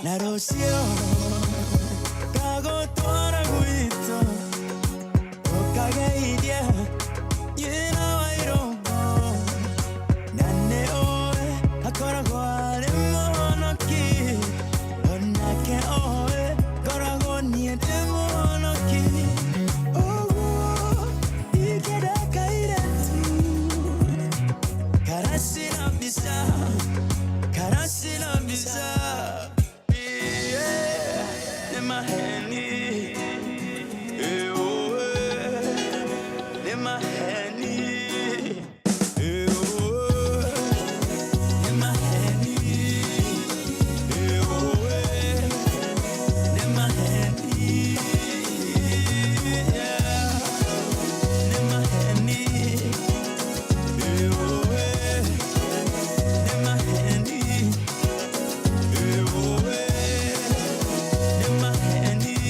나로 쉬어 가고 돌아오고 있어 옷가게 이디야 You know I don't know 난 내 오해 하거라고 하는 모노키 넌 나게 오해 거라고 니한테 모노키 이게 다 가이랬지 가라시는 비싸 가라시는 비싸 my handy, in my handy, in my handy, in my handy, yeah, in my handy, in my handy.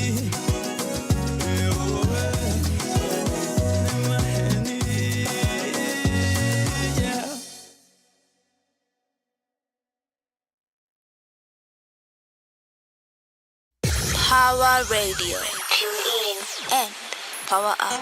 Pawa Radio. Tune in and power up.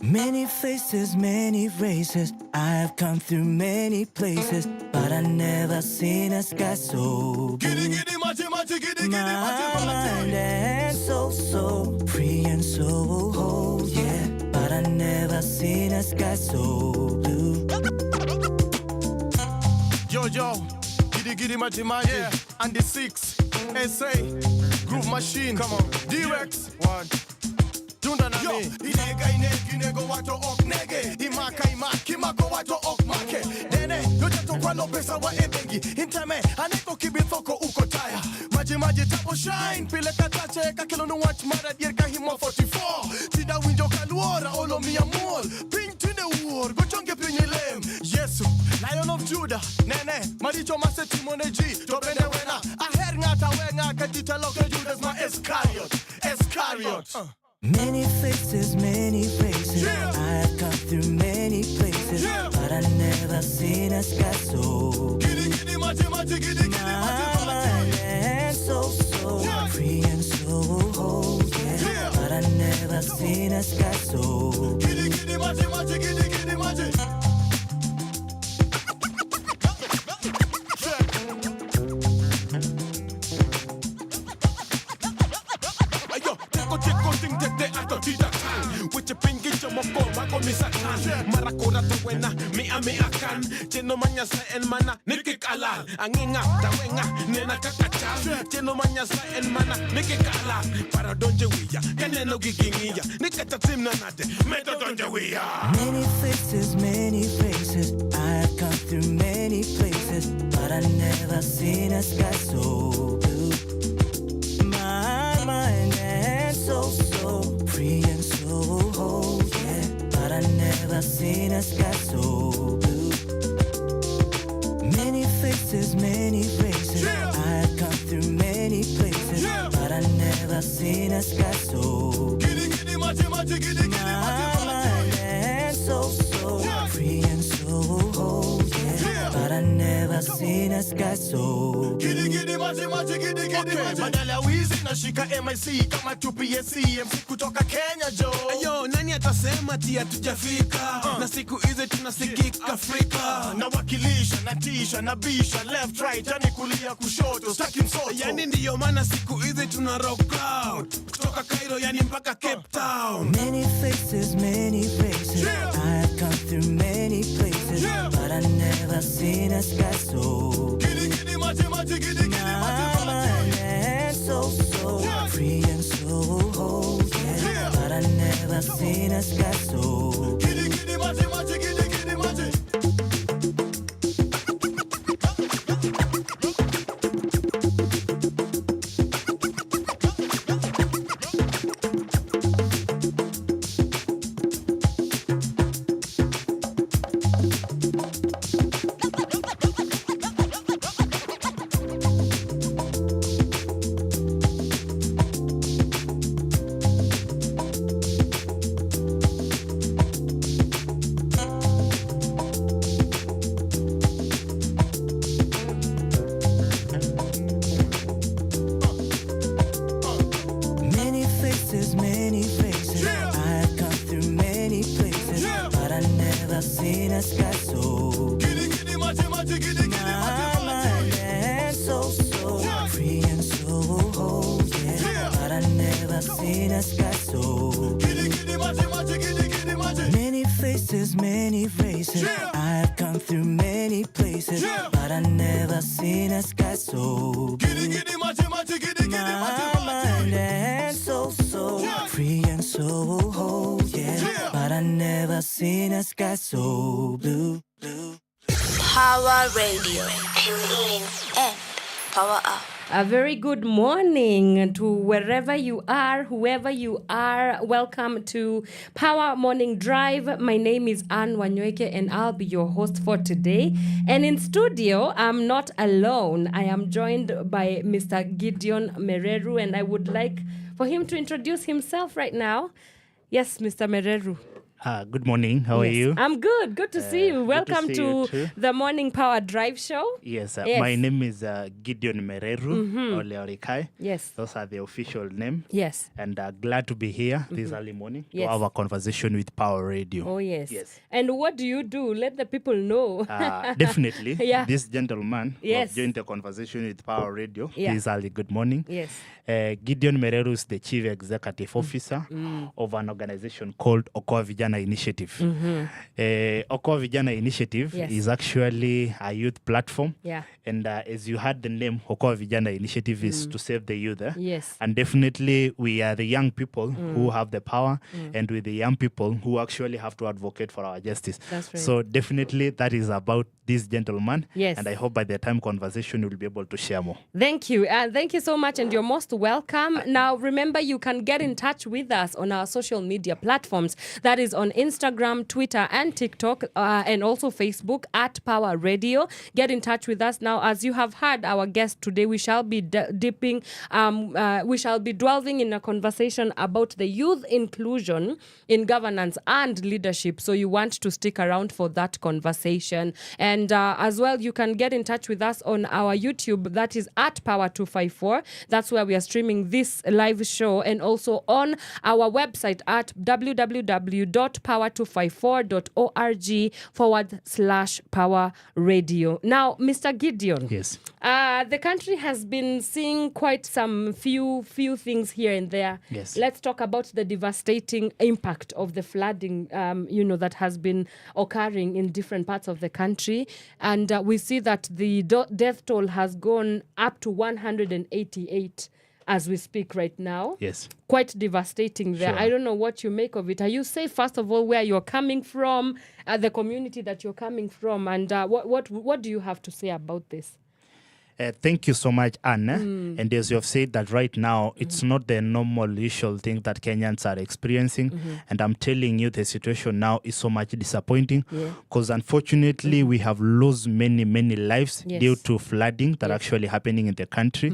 Many faces, many races. I've come through many places, but I never seen a sky so blue. My mind is so free and so whole, yeah. But I never seen a sky so blue. Yo, giddy maji, yeah. And the 6 SA Groove Machine, come on, D-Rex, one. Yo, inega inego wato ok nege Ima kimako wato ok make Nene, yote tokwa no pesa wa ebengi Intame, aneko kibithoko uko taya Maji tapo shine Pile katache, kakelo no watch mara Dierka himo 44 Tida winjo kaluora, olo mi amor Ping to the war, go chonge pinyi lem Yesu, Lion of Judah Nene, maricho mase timoneji Tobene wena, aher ngata wenga Kadita loke Judas ma Iscariot Many faces, many faces. Yeah. I've come through many places, yeah. But I never seen a sky so Giddy maji, my mind is so yeah. free and so whole, yeah. Yeah. But I never seen a sky so Giddy maji. With your pinky chomoko, mako misatan. Marakora tuwena, mi akan. Cheno manya sa en mana, nikik alal. Anginga, tawenga, nena kakachal. Cheno manya sa en mana, nikik alal. Para donje wiya, kaneno gigingiya. Nikata tim nanade, meto donje wiya. Many faces, many faces. I've come through many places, but I never seen a sky so blue. My mind is so free and so whole, yeah. But I never seen a sky so blue. Many faces, many faces. Yeah. I've come through many places, Yeah. but I never seen a sky so blue. Giddy maji, My mind is so Yeah. free and so whole, yeah. Yeah. But I never seen a sky so blue. Giddy maji. Madala wizi na shika MIC kama 2PSC MC kutoka Kenya jo. Ayo, nani atasema tia tujafika Na siku hizi tunasikika Afrika Nawakilisha, natisha, nabisha left right, yani kulia kushoto, staki msoto. Yani ndiyo maana siku hizi tuna rock out Kutoka Cairo yani mpaka Cape Town Many faces, many faces. Yeah. I've come through many places, Yeah. but I never seen a sky so Giddy maji. My mind is so Yeah. free and so whole, yeah. Yeah. But I never seen a sky so Giddy maji. many races. Yeah. I've come through many places, Yeah. but I never seen a sky so blue. Giddy, machi, machi, giddy, My mind and soul so Yeah. free and so whole, yeah. Yeah. But I never seen a sky so blue. Power Radio. Tune in and power up. A very good morning to wherever you are, whoever you are. Welcome to Power Morning Drive. My name is Wanyoike and I'll be your host for today. And in studio, I'm not alone. I am joined by Mr. Gideon Mereru, and I would like for him to introduce himself right now. Yes, Mr. Mereru. Good morning. How are Yes, you? I'm good. Good to see you. Welcome see to you too. the Morning Power Drive Show. Yes, Yes. my name is Gideon Mereru Oleorikai. Yes. Those are the official name. Yes. And glad to be here this early morning Yes. to have a conversation with Power Radio. Oh, yes. Yes. And what do you do? Let the people know. Definitely, Yeah. this gentleman who Yes. have joined the conversation with Power Radio Yeah. this early good morning. Yes. Gideon Mereru is the Chief Executive Officer of an organization called Okoa Vijana Initiative. Okoa Vijana Initiative Yes. is actually a youth platform. Yeah. And as you heard the name, Okoa Vijana Initiative is to save the youth. Yes. And definitely we are the young people who have the power and with the young people who actually have to advocate for our justice. That's right. So definitely that is about this gentleman. Yes. And I hope by the time conversation you'll be able to share more. Thank you. Thank you so much, and you're most welcome. Now, remember, you can get in touch with us on our social media platforms. That is on Instagram, Twitter, and TikTok, and also Facebook at Power Radio. Get in touch with us. Now, as you have heard our guest today, we shall be we shall be delving in a conversation about the youth inclusion in governance and leadership. So you want to stick around for that conversation. And as well, you can get in touch with us on our YouTube. That is at Power 254. That's where we are streaming this live show, and also on our website at www.power254.org/Power Radio. Now, Mr. Gideon. Yes. The country has been seeing quite some few things here and there. Yes. Let's talk about the devastating impact of the flooding, that has been occurring in different parts of the country. And we see that the death toll has gone up to 188 as we speak right now. Yes. Quite devastating there. Sure. I don't know what you make of it. Are you safe, first of all, where you're coming from, the community that you're coming from, and what do you have to say about this? Thank you so much, Anna. And as you have said that right now, it's not the normal usual thing that Kenyans are experiencing. And I'm telling you, the situation now is so much disappointing because unfortunately, we have lost many, many lives Yes. due to flooding that actually happening in the country.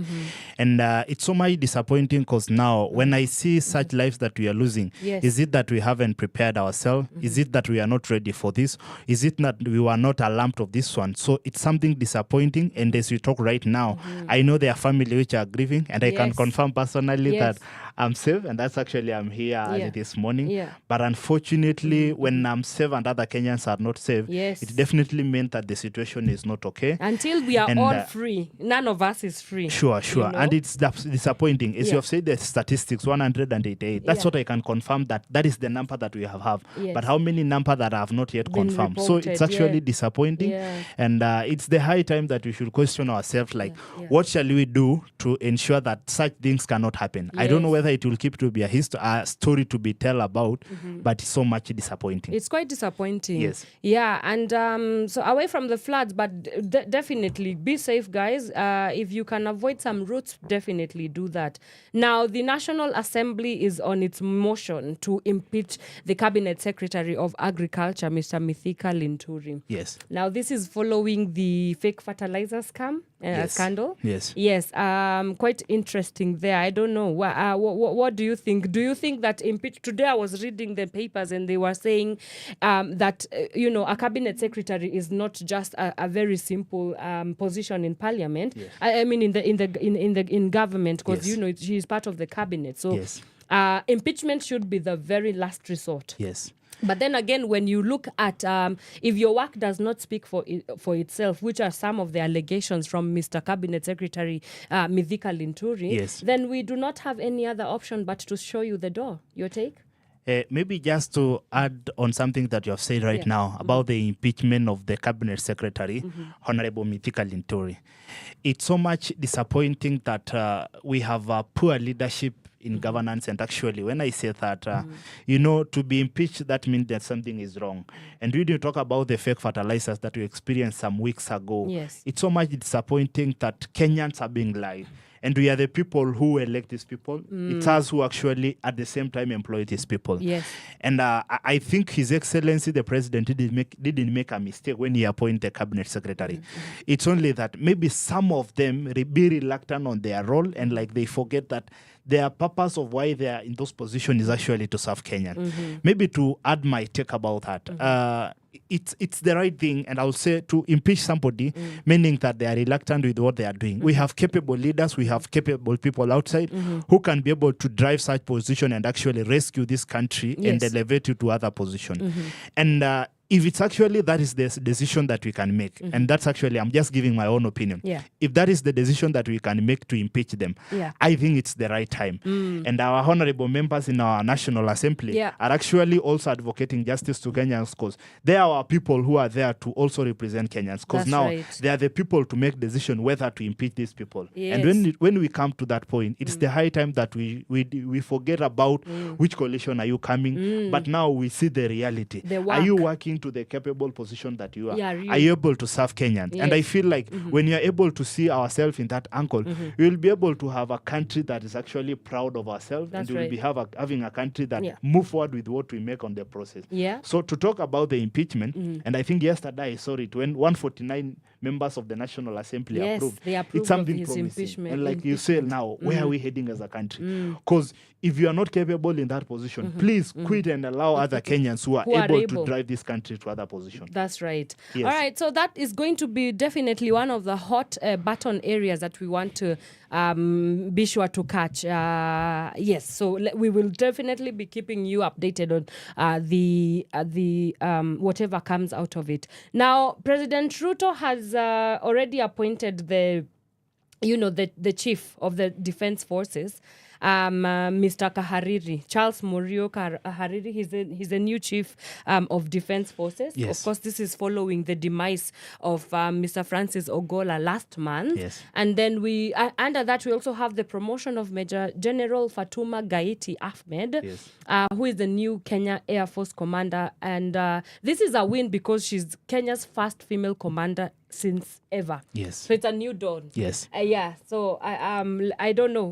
And it's so much disappointing because now when I see such lives that we are losing, Yes. is it that we haven't prepared ourselves? Is it that we are not ready for this? Is it that we were not alarmed of this one? So it's something disappointing. And as we talk right now, I know there are families which are grieving, and I can Yes. confirm personally Yes. that I'm safe, and that's actually I'm here early this morning. Yeah. But unfortunately, when I'm safe and other Kenyans are not safe, Yes. it definitely meant that the situation is not okay. Until we are And, all free, none of us is free. Sure. you know? And it's disappointing. As Yeah. you have said, the statistics, 188. That's Yeah. what I can confirm that is the number that we have. Yes. But how many number that have not yet Been confirmed? So reported, it's actually yeah. disappointing. Yeah. And it's the high time that we should question ourselves, like, Yeah. what shall we do to ensure that such things cannot happen? I don't know Yes. whether it will keep to be a story to be tell about, but it's so much disappointing. It's quite disappointing. Yes. Yeah, and so away from the floods, but definitely be safe, guys. If you can avoid some routes, definitely do that. Now, the National Assembly is on its motion to impeach the Cabinet Secretary of Agriculture, Mr. Mithika Linturi. Yes. Now, this is following the fake fertilizer scandal. Yes. Yes, quite interesting there. I don't know. What do you think? Do you think that today I was reading the papers and they were saying that a cabinet secretary is not just a very simple position in parliament. Yes. I mean in government, because Yes. she is part of the cabinet. So Yes. impeachment should be the very last resort. Yes. But then again, when you look at if your work does not speak for itself, which are some of the allegations from Mr. Cabinet Secretary Mithika Linturi, Yes. then we do not have any other option but to show you the door. Your take? Maybe just to add on something that you have said right now about the impeachment of the cabinet secretary, Honorable Mithika Linturi. It's so much disappointing that we have poor leadership in governance. And actually, when I say that, to be impeached, that means that something is wrong. And we didn't talk about the fake fertilizers that we experienced some weeks ago. Yes. It's so much disappointing that Kenyans are being lied. And we are the people who elect these people. It's us who actually, at the same time, employ these people. Yes. And I think His Excellency, the President, didn't make a mistake when he appointed the Cabinet Secretary. It's only that maybe some of them be reluctant on their role and like they forget that their purpose of why they are in those positions is actually to serve Kenyan. Maybe to add my take about that. It's the right thing, and I'll say to impeach somebody, meaning that they are reluctant with what they are doing. We have capable leaders, we have capable people outside who can be able to drive such position and actually rescue this country and elevate it to other position. And if it's actually that is the decision that we can make, and that's actually, I'm just giving my own opinion. If that is the decision that we can make to impeach them, I think it's the right time. And our honorable members in our National Assembly are actually also advocating justice to Kenyans because they are our people who are there to also represent Kenyans. Because now they are the people to make decision whether to impeach these people. And when we come to that point, it's the high time that we forget about which coalition are you coming, but now we see the reality. Are you working to the capable position that you are? Are you able to serve Kenyans? And I feel like when you're able to see ourselves in that angle, we will be able to have a country that is actually proud of ourselves, and we will be having a country that move forward with what we make on the process. So to talk about the impeachment, and I think yesterday I saw it when 149 members of the National Assembly approved. They approved it's something of his promising. impeachment. And like you say now, where are we heading as a country? Because if you are not capable in that position, please quit and allow other Kenyans who are able to drive this country to other positions. That's right. Yes. All right. So that is going to be definitely one of the hot button areas that we want to be sure to catch. Yes. So we will definitely be keeping you updated on the whatever comes out of it. Now, President Ruto has already appointed the chief of the defense forces, Mr. Kahariri, Charles Morio Kahariri. He's a new chief of defense forces. Yes. Of course, this is following the demise of Mr. Francis Ogola last month. Yes. And then we under that we also have the promotion of Major General Fatuma Gaiti Ahmed, who is the new Kenya Air Force commander. And this is a win because she's Kenya's first female commander since ever. Yes. So it's a new dawn. Yes. So I don't know.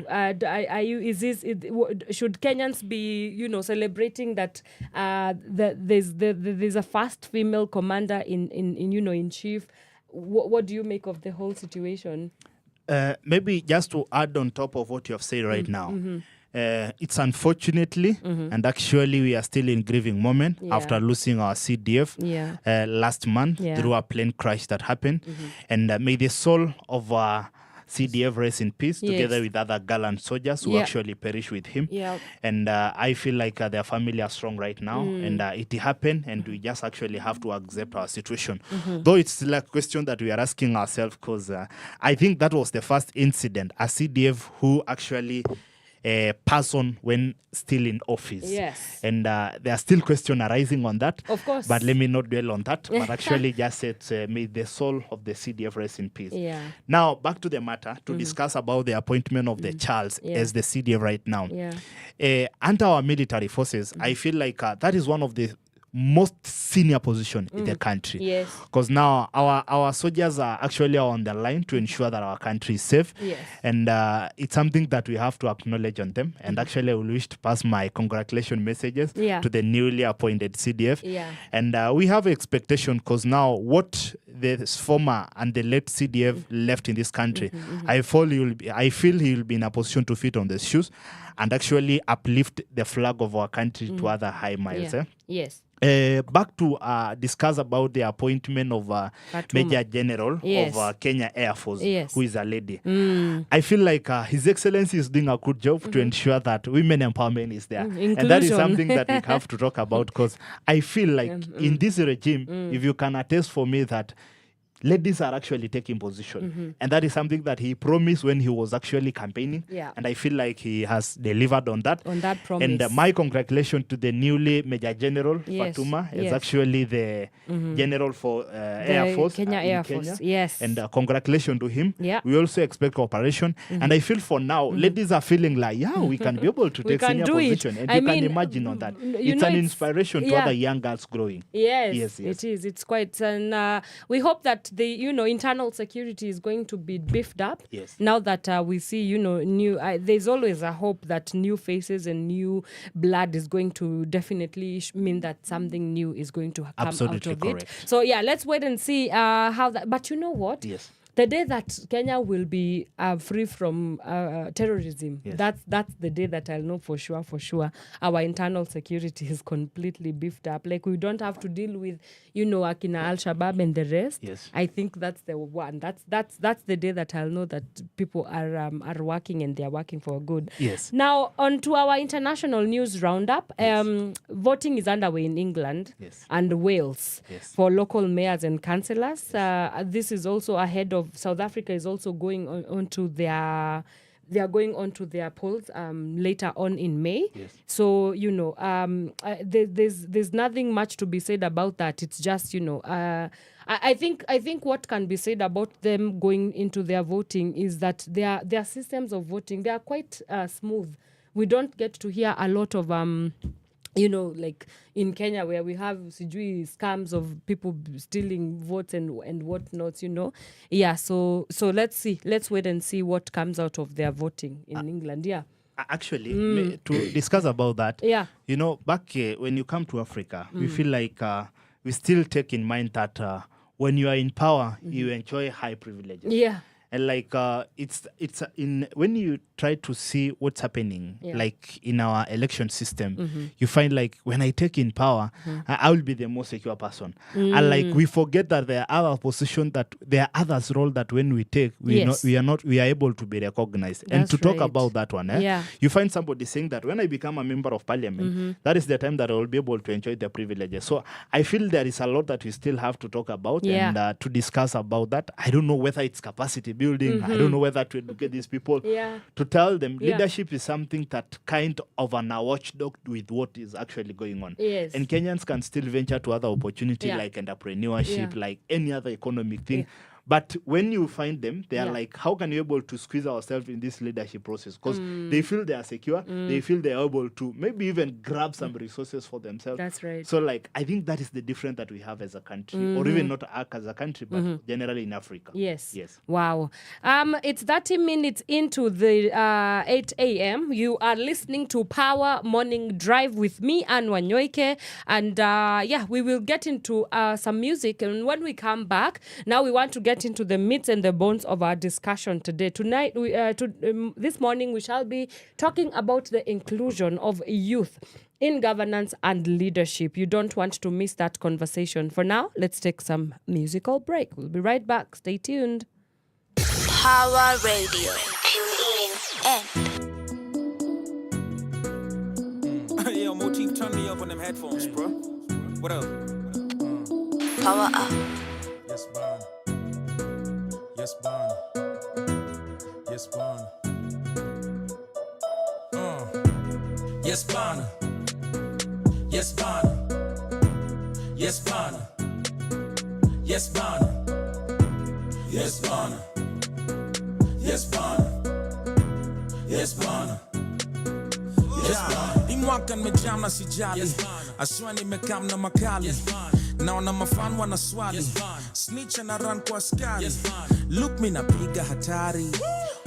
Should Kenyans be celebrating that there's a first female commander in chief? What do you make of the whole situation? Maybe just to add on top of what you have said right now. It's unfortunately, and actually we are still in grieving moment after losing our CDF last month through a plane crash that happened. And may the soul of our CDF rest in peace, together with other gallant soldiers who actually perished with him. And I feel like their family are strong right now, and it happened, and we just actually have to accept our situation. Though it's still a question that we are asking ourselves, because I think that was the first incident, a CDF who actually person when still in office. Yes. And there are still questions arising on that. Of course. But let me not dwell on that. But actually just said, may the soul of the CDF rest in peace. Now, back to the matter to discuss about the appointment of the Charles as the CDF right now. Under our military forces, I feel like that is one of the most senior position in the country. Yes. Because now our soldiers are actually on the line to ensure that our country is safe. Yes. And it's something that we have to acknowledge on them. And actually I will wish to pass my congratulation messages to the newly appointed CDF. And we have expectation because now what the former and the late CDF left in this country, I feel he will be in a position to fit on the shoes and actually uplift the flag of our country to other high miles. Yes. Back to discuss about the appointment of Major General of Kenya Air Force, who is a lady. I feel like His Excellency is doing a good job to ensure that women empowerment is there. Inclusion. And that is something that we have to talk about because I feel like in this regime, if you can attest for me that ladies are actually taking position. And that is something that he promised when he was actually campaigning. Yeah. And I feel like he has delivered on that. On that promise. And my congratulations to the newly Major General Yes, Fatuma. Is yes. actually the General for Air Force. Kenya in Air Kenya. Force, yes. And congratulations to him. Yeah. We also expect cooperation. And I feel for now, ladies are feeling like, we can be able to We take can senior do it. position. And I you mean, can imagine on that. you It's know, an it's- inspiration to yeah. other young girls growing. Yes, Yes. it is. It's quite, and we hope that the internal security is going to be beefed up. Yes. Now that we see new, there's always a hope that new faces and new blood is going to definitely mean that something new is going to come Absolutely out of correct. it. So yeah, let's wait and see how that. But you know what? Yes. The day that Kenya will be free from terrorism, Yes. that's the day that I'll know for sure our internal security is completely beefed up. Like we don't have to deal with, Akina Al-Shabaab and the rest. Yes. I think that's the one. That's the day that I'll know that people are working and they are working for good. Yes. Now on to our international news roundup. Voting is underway in England Yes. and Wales Yes. for local mayors and councillors. This is also ahead of South Africa is also going on to their. They are going on to their polls later on in May. Yes. So there's nothing much to be said about that. It's just I think what can be said about them going into their voting is that their systems of voting, they are quite smooth. We don't get to hear a lot of like in Kenya where we have scams of people stealing votes and whatnot, Yeah, so let's see. Let's wait and see what comes out of their voting in England. Yeah. Actually, to discuss about that, Yeah. Back when you come to Africa, we feel like we still take in mind that when you are in power, you enjoy high privileges. Yeah. And like it's in when you try to see what's happening, like in our election system, you find like when I take in power, I will be the most secure person. And like we forget that there are other positions, that there are others role that when we take, we are able to be recognized. And That's to talk right. about that one, Yeah. you find somebody saying that when I become a member of parliament, that is the time that I will be able to enjoy the privileges. So I feel there is a lot that we still have to talk about and to discuss about that. I don't know whether it's capacity building. I don't know whether to educate these people to tell them leadership is something that kind of an watchdog with what is actually going on. Yes. And Kenyans can still venture to other opportunities like entrepreneurship, like any other economic thing. But when you find them, they are like, how can you able to squeeze ourselves in this leadership process? Because they feel they are secure. They feel they are able to maybe even grab some resources for themselves. That's right. So like, I think that is the difference that we have as a country, or even not as a country, but generally in Africa. Yes. Yes. Wow. It's 30 minutes into the 8 a.m. You are listening to Power Morning Drive with me, Anne Wanyoike. And we will get into some music. And when we come back, now we want to get into the meats and the bones of our discussion today. Tonight, this morning, we shall be talking about the inclusion of youth in governance and leadership. You don't want to miss that conversation. For now, let's take some musical break. We'll be right back. Stay tuned. Power Radio. Tune in and Yo, Motif, turn me up on them headphones, bro. What up? power up. Yes, Bon. Yes, Bon. Yes, Bon. Yes, Bon. Yes, Bon. Yes, Bon. Yes, Bon. Yes, Bon. Yes, Bon. Yes, Bon. Hii mwaka nimejam na sijali, aswa nimekam na makali, naona mafan wana swali, snitch na run kwa askari, look mi napiga hatari,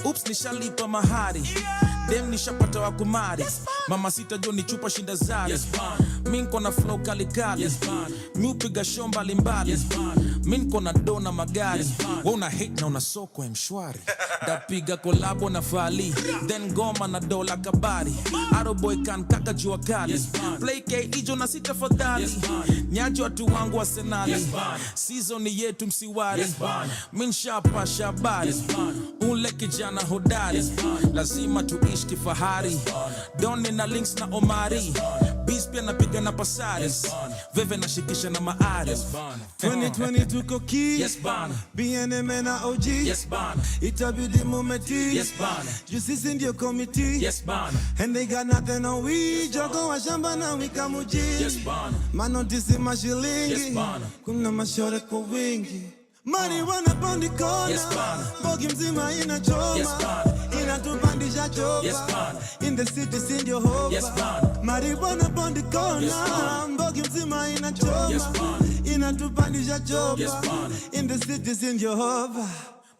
oops nishalipa mahari, dem nishapata wa kumari, mama sita jo ni chupa shinda zari, mi nko na flow kali kali, mi upiga show mbali mbali, mi nko na do na magari, we una hate na una soko mshwari, dapiga kolabo na fali, then goma na dola kabari, Aroboy kan kaka jua kali, play K ijo na sita fadhali, nyaji watu wangu wa senali, season ni yetu msiwari, min shapa shabari, ule kijana hodari, lazima tuishi kifahari, Doni na links na Omari, Beast pia napiga na pasares. Veve na shikisha na maares. 2020 tuko key. Yes, bana. BNM na OG. Yes, bana. Itabidi mumeti. Yes, bana. Justice in your committee. Yes, bana. And they got nothing on we. Jogo wa shamba na wika mujini. Yes, bana. Manotisi mashilingi. Yes, bana. Kuna mashore kwa wingi. Marijuana pondi kona. Yes, bana. Bogi mzima inachoma. Yes, bana. Inatupandisha chopa. Yes, bana. In the city sing your hope. Yes, bana. Marijuana pondi kona. Yes, bana. Bogi mzima inachoma. Yes, bana. Inatupandisha chopa. Yes, bana. In the city sing your hope.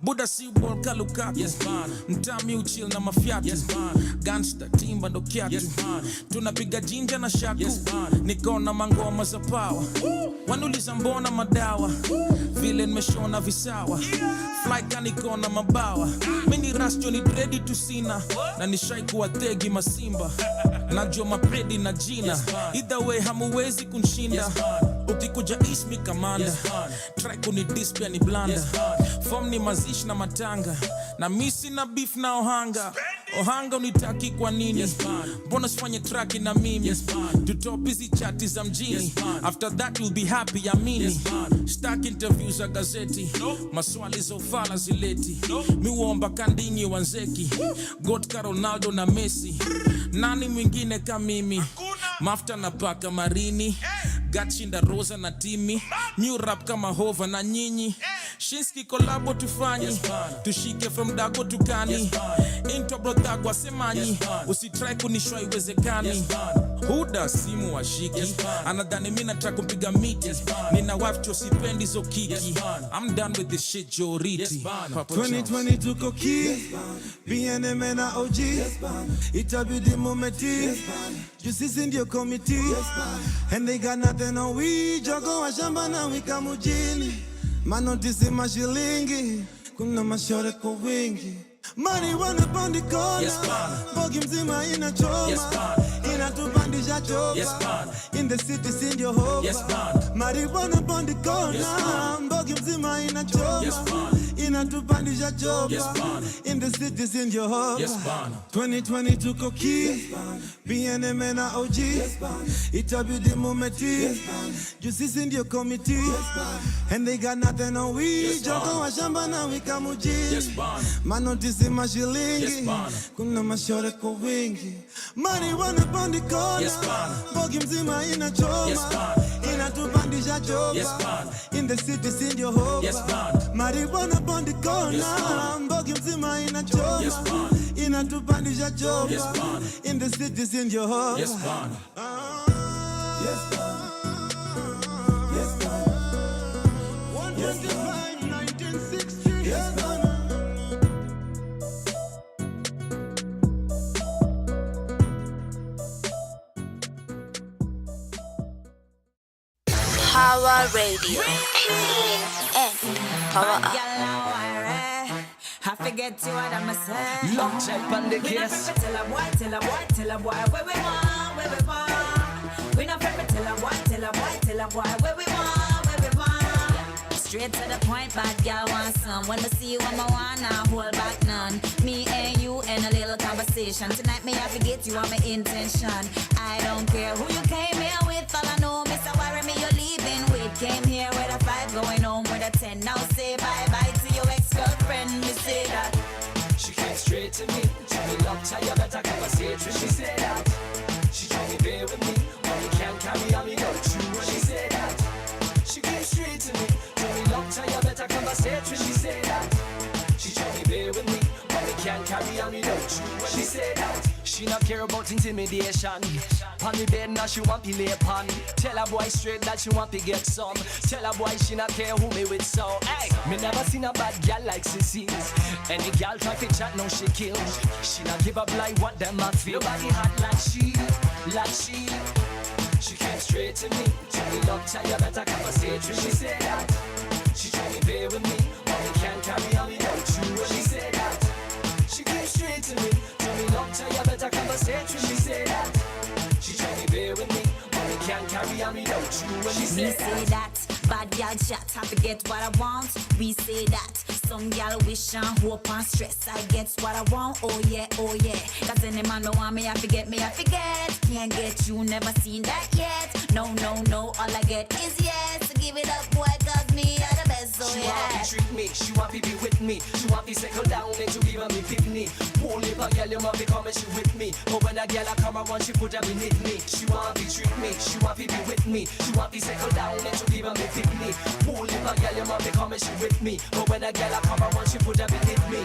Buda si ball kalukatu. Yes, bana. Mtami uchill na mafiatu. Yes, bana. Gangsta timba ndo kiatu. Yes, bana. Tunapiga jinja na shaku. Yes, bana. Niko na mangoma za Pawa. Wanuliza mbona madawa. Vile nimeshona visawa. Fly niko na mabawa. Mini rasto ni ready to sina. Na nishai kuwa tegi masimba. Najua mapredi na jina. Either way hamuwezi kunshinda. Ukikuja ismi kamanda. Try kunidis pia ni blanda. Form ni mazishi na matanga. Na misi na beef na ohanga. Ohanga unitaki kwa nini? Mbona sifanye traki na mimi? Tutop hizi chati za mjini. After that you'll be happy amini. Stack interviews za gazeti. Maswali za ufala zileti. Miuomba kandinyi wanzeki. Gotka Ronaldo na Messi. Nani mwingine kama mimi? Mafta na paka marini. Gatchinda Rosa na Timi. New rap kama Hova na nyinyi. Shinski kolabo tufanye. Tushike from Dago tukani. Into brotagwa semanyi. Usitry kunishwa iwezekani. Huda simu washiki. Anadhani mimi nataka kumpiga miti. Nina wife chosipendi zo kiki. I'm done with this shit Joriti. 2020 tuko key. BNM na OG. Itabidi mumeti. Justice in your committee. And they got nothing on we. Jogo wa shamba na wika mujini. Manotisi mashilingi. Kuna mashore kwa wingi. Marijuana pondi kona. Yes, bana. Bogi mzima inachoma. Yes, bana. Inatupandisha chopa. Yes, bana. In the city sing your hope. Yes, bana. Marijuana pondi kona. Yes, bana. Bogi mzima inachoma. Yes, bana. Inatupandisha chopa. Yes, bana. In the city sing your hope. Yes, bana. 2020 tuko key. BNM na OG. Itabidi mumeti. Justice in your committee. And they got nothing on we. Jogo wa shamba na wika mujini. Yes, bana. Manotisi mashilingi. Yes, bana. Kuna mashore kwa wingi. Marijuana pondi kona. Yes, bana. Bogi mzima inachoma. Yes, bana. Inatupandisha chopa. Yes, bana. In the city sing your hope. Yes, bana. Marijuana pondi kona. Yes, bana. Bogi mzima inachoma. Yes, bana. Inatupandisha chopa. Yes, bana. In the city sing your hope. Yes, bana. Yes, bana. Yes, bana. 125, 1960. Yes, bana. Pawa Radio. Tune in and power up. I forget you what I'ma say. Lock check on the case. Tell a boy, where we want. We not friend, tell a boy, where we want. Straight to the point, bad girl want some. When I see you, I'm a wanna hold back none. Me and you and a little conversation. Tonight, me I forget you, I'm my intention. I don't care who you came here with. All I know, Mr. Worry me, you're leaving with. Came here with a 5, going home with a 10. Now say bye-bye to your ex-girlfriend. Me say that. She came straight to me. Tell me love, tell you better conversation. She said that. She told me bear with me. When you can't carry on, me not true. When she said that. She came straight to me. Tell me love, tell you better conversation. She said that. She told me bear with me. When you can't carry on, me not true. When she said that. She not care about intimidation. On the bed now she want to lay upon. Tell a boy straight that she want to get some. Tell a boy she not care who me with so. Hey, me never seen a bad girl like Sissy. Any girl try to chat now she kill. She not give up like what them a feel. Nobody hot like she, like she. She came straight to me. Tell me love, tell you better conversation. She said that. She told me bear with me. But we can't carry on without you. She said that. She came straight to me. Tell me love, tell you better conversation. She said that. She told me bear with me. But we can't carry on without you. When she said that. Bad girl chat, I forget what I want. We say that. Some girl wish and hope and stress. I get what I want, oh yeah, oh yeah. Cause any man don't want me, I forget. Can't get you, never seen that yet. No, no, no, all I get is yes. Give it up, boy, cause me are the best, so She yeah. want to treat me, she want to be with me. She want to settle down and to give me picnic. Won't leave a girl, you must be coming, she with me. But when a girl I come around, she put up in it me. She want to treat me, she want to be with me. She want to settle down and to give me picnic. Won't leave a girl, you must be coming, she with me. But when a girl I come around, she put up in it me.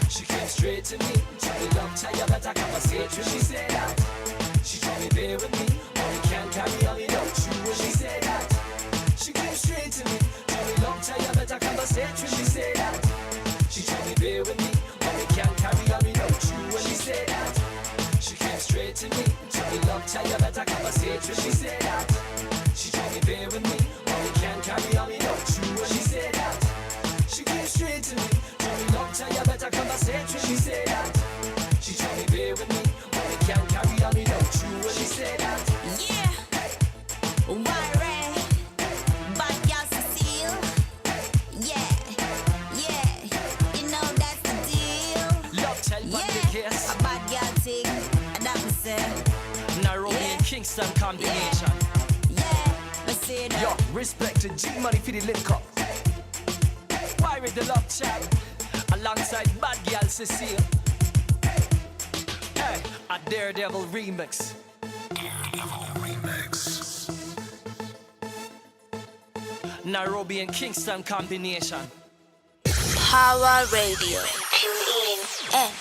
She came straight to me, told me long time you better conversate with. She said that she told me bear with me, or you can't carry on without you. When she said that she came straight to me, told me long time you better conversate with. She said that she told me bear with me, or you can't carry on without you. When she said that she came straight to me, told me long time you better conversate with. She said that she told me bear with me, or you can't carry on without you. When she said that she came straight to me, told me long time you better conversate with. She said that she told me bear with me, or you can't carry on without you. When she said that Yeah. Why Ray? Bad girl Cecile. Yeah. Yeah. You know that's the deal. love tell but the Yeah. case. A bad girl thing. That me say. Nairobi and Kingston combination. Yeah. Me say that. Yo, respect to G Money for the link up. Why with the love chat alongside Bad Girl Cecile. Hey, a Daredevil remix. Nairobi and Kingston combination. Power Radio. Tune in and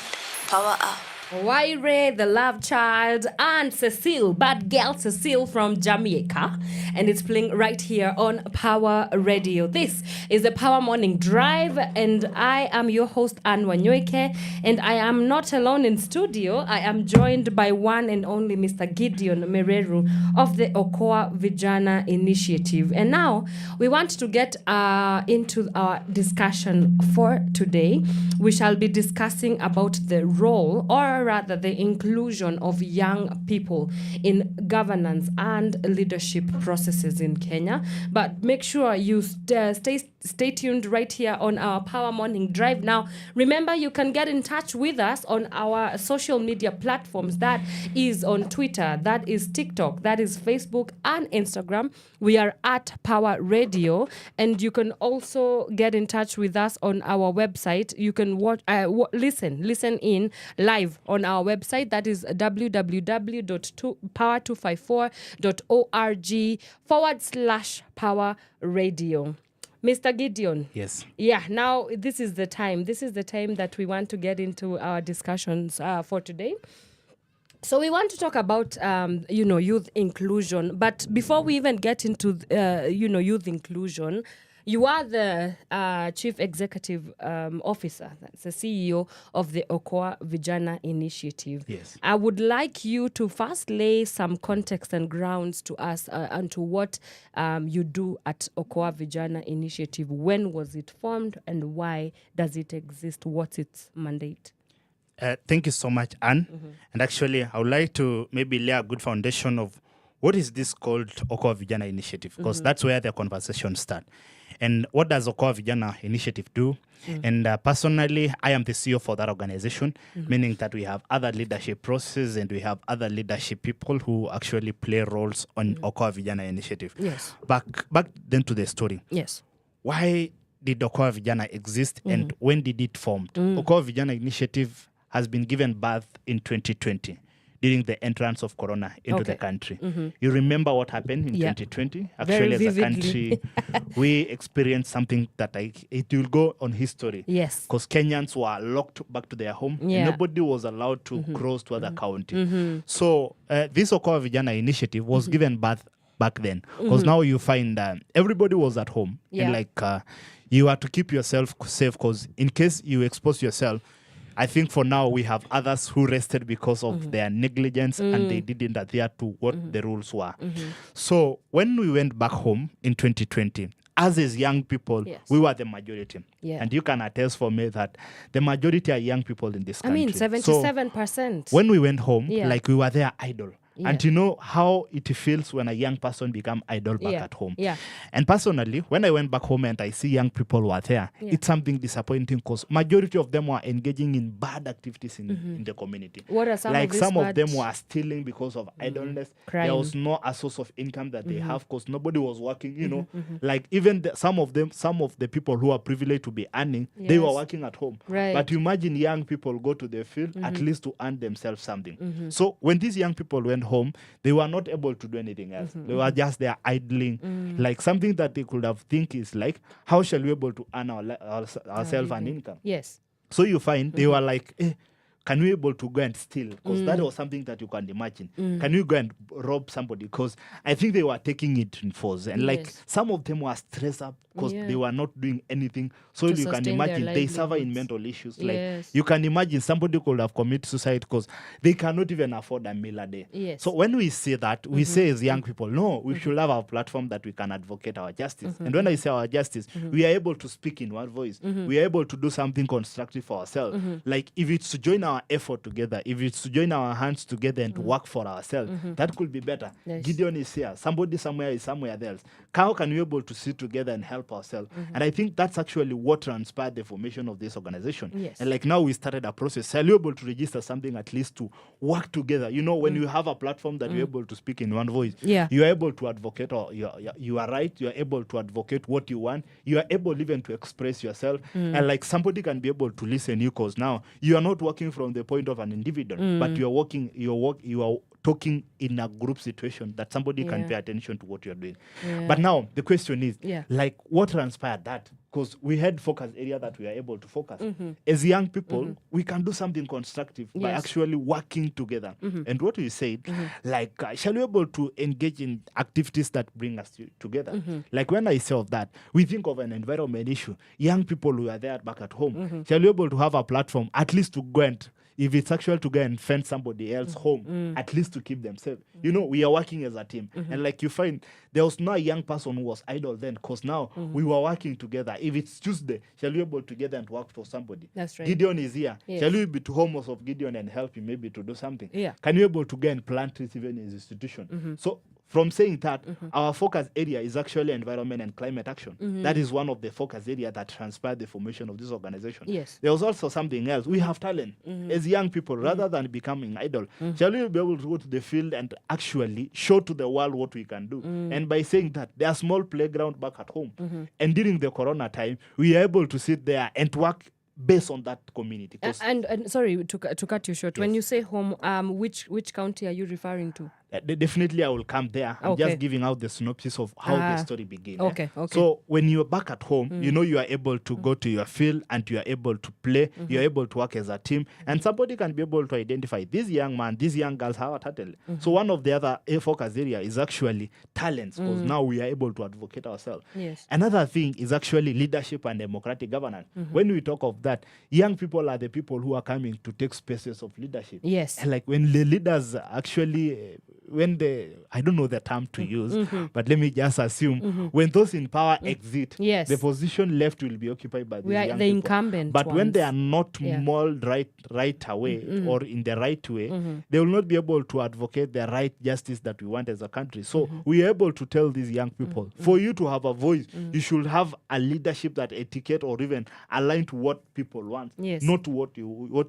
power up. Waire, the love child, and Cecile, bad girl Cecile from Jamaica. And it's playing right here on Power Radio. This is the Power Morning Drive, and I am your host, Wanyoike. And I am not alone in studio. I am joined by one and only Mr. Gideon Mereru of the Okoa Vijana Initiative. And now we want to get into our discussion for today. We shall be discussing about the role, or rather the inclusion of young people in governance and leadership processes in Kenya. But make sure you stay tuned right here on our Power Morning Drive. Now, remember, you can get in touch with us on our social media platforms. That is on Twitter, that is TikTok, that is Facebook and Instagram. We are at Power Radio, and you can also get in touch with us on our website. You can watch, listen in live on our website. That is www.power254.org/Power Radio. Mr. Gideon. Yes. Yeah, now this is the time. This is the time that we want to get into our discussions for today. So we want to talk about, youth inclusion. But before we even get into, youth inclusion, you are the Chief Executive Officer, that's the CEO of the Okoa Vijana Initiative. Yes. I would like you to first lay some context and grounds to us and to what you do at Okoa Vijana Initiative. When was it formed and why does it exist? What's its mandate? Thank you so much, Anne. And actually, I would like to maybe lay a good foundation of what is this called Okoa Vijana Initiative, because that's where the conversation starts. And what does Okoa Vijana Initiative do? And personally, I am the CEO for that organization, meaning that we have other leadership processes and we have other leadership people who actually play roles on Okoa Vijana Initiative. Yes. Back then to the story. Yes. Why did Okoa Vijana exist and when did it form? Okoa Vijana Initiative has been given birth in 2020 during the entrance of Corona into the country. You remember what happened in 2020? Actually, as a country, we experienced something that it will go on history. Yes. Because Kenyans were locked back to their home. And nobody was allowed to cross to other county. So this Okoa Vijana Initiative was given birth back then. Because now you find everybody was at home. And you have to keep yourself safe, because in case you expose yourself, I think for now we have others who rested because of their negligence and they didn't adhere to what the rules were. So when we went back home in 2020, as young people, we were the majority. Yeah. And you can attest for me that the majority are young people in this country. I mean, 77%. So when we went home, we were there idle. and you know how it feels when a young person become idle back at home. And personally, when I went back home and I see young people who are there, it's something disappointing because majority of them were engaging in bad activities in the community. What are some like of these some of bad- them were stealing because of idleness. Crime. There was no a source of income that they have because nobody was working, you know. Like even some of the people who are privileged to be earning, they were working at home. Right. But you imagine young people go to the field at least to earn themselves something. So when these young people went home, they were not able to do anything else. They were just there idling. Like something that they could have think is like, how shall we be able to earn ourselves an income? Yes. So you find they were like, can we able to go and steal? Because that was something that you can imagine. Can we go and rob somebody? Because I think they were taking it in force. And like some of them were stressed up because they were not doing anything. So To you can sustain imagine their they suffer in livelihoods. mental issues. Yes. Like you can imagine somebody could have committed suicide because they cannot even afford a meal a day. Yes. So when we say that, we say as young people, no, we should have a platform that we can advocate our justice. And when I say our justice, we are able to speak in one voice. We are able to do something constructive for ourselves. Like if it's to join our effort together, if it's to join our hands together and to work for ourselves, that could be better. Yes. Gideon is here. Somebody somewhere is somewhere else. How can we be able to sit together and help ourselves? And I think that's actually what transpired the formation of this organization. Yes. And like now we started a process. Are you able to register something at least to work together? You know, when you have a platform that you're able to speak in one voice, you are able to advocate, or you are right, you are able to advocate what you want, you are able even to express yourself. And like somebody can be able to listen you because now you are not working from the point of an individual, but you are working, you are talking in a group situation that somebody can pay attention to what you're doing. But now the question is, like, what transpired that? Because we had focus area that we are able to focus. As young people, we can do something constructive by actually working together. And what we said, like, shall we be able to engage in activities that bring us together? Like when I say of that, we think of an environment issue. Young people who are there back at home, shall we be able to have a platform at least to go and, if it's actual to go and fend somebody else home, at least to keep them safe. You know, we are working as a team. And like you find, there was no young person who was idle then, because now we were working together. If it's Tuesday, shall we be able together and work for somebody? That's right. Gideon is here. Yes. Shall we be to home of Gideon and help him maybe to do something? Yeah. Can you be able to go and plant trees even in his institution? So from saying that, our focus area is actually environment and climate action. That is one of the focus area that transpired the formation of this organization. Yes. There was also something else. We have talent as young people, rather than becoming idle. Shall we be able to go to the field and actually show to the world what we can do? And by saying that, there are small playground back at home. And during the corona time, we are able to sit there and work based on that community. 'Cause And sorry to cut you short. When you say home, which county are you referring to? Definitely, I will come there. I'm Okay. just giving out the synopsis of how the story began. Okay. So when you're back at home, you know you are able to go to your field and you are able to play. You are able to work as a team, and somebody can be able to identify this young man, these young girls have a talent. So one of the other focus area is actually talents, because now we are able to advocate ourselves. Yes. Another thing is actually leadership and democratic governance. When we talk of that, young people are the people who are coming to take spaces of leadership. Yes. And like when the leaders actually, I don't know the term to use, but let me just assume when those in power exit, Yes. the position left will be occupied by the We are young the people. incumbent But when they are ones. not Yeah. molded right away or in the right way, they will not be able to advocate the right justice that we want as a country. So we are able to tell these young people, for you to have a voice, you should have a leadership that etiquette or even align to what people want, Yes. not to what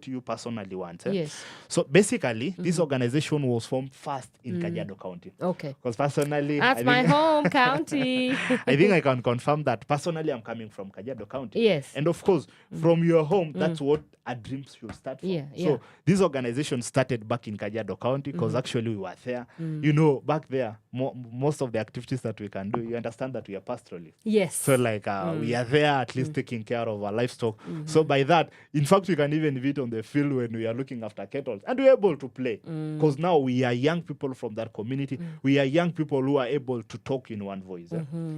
you personally want. Yes. So basically, this organization was formed first in Kajiado County. Okay. Because personally, That's my home county. I think I can confirm that personally I'm coming from Kajiado County. Yes. And of course, from your home, that's what a dream should start from. Yeah, So yeah. this organization started back in Kajiado County because actually we were there. You know, back there, most of the activities that we can do, you understand that we are pastoralists. Yes. So like we are there at least taking care of our livestock. So by that, in fact, we can even be on the field when we are looking after cattle, and we're able to play because now we are young people from that community. We are young people who are able to talk in one voice.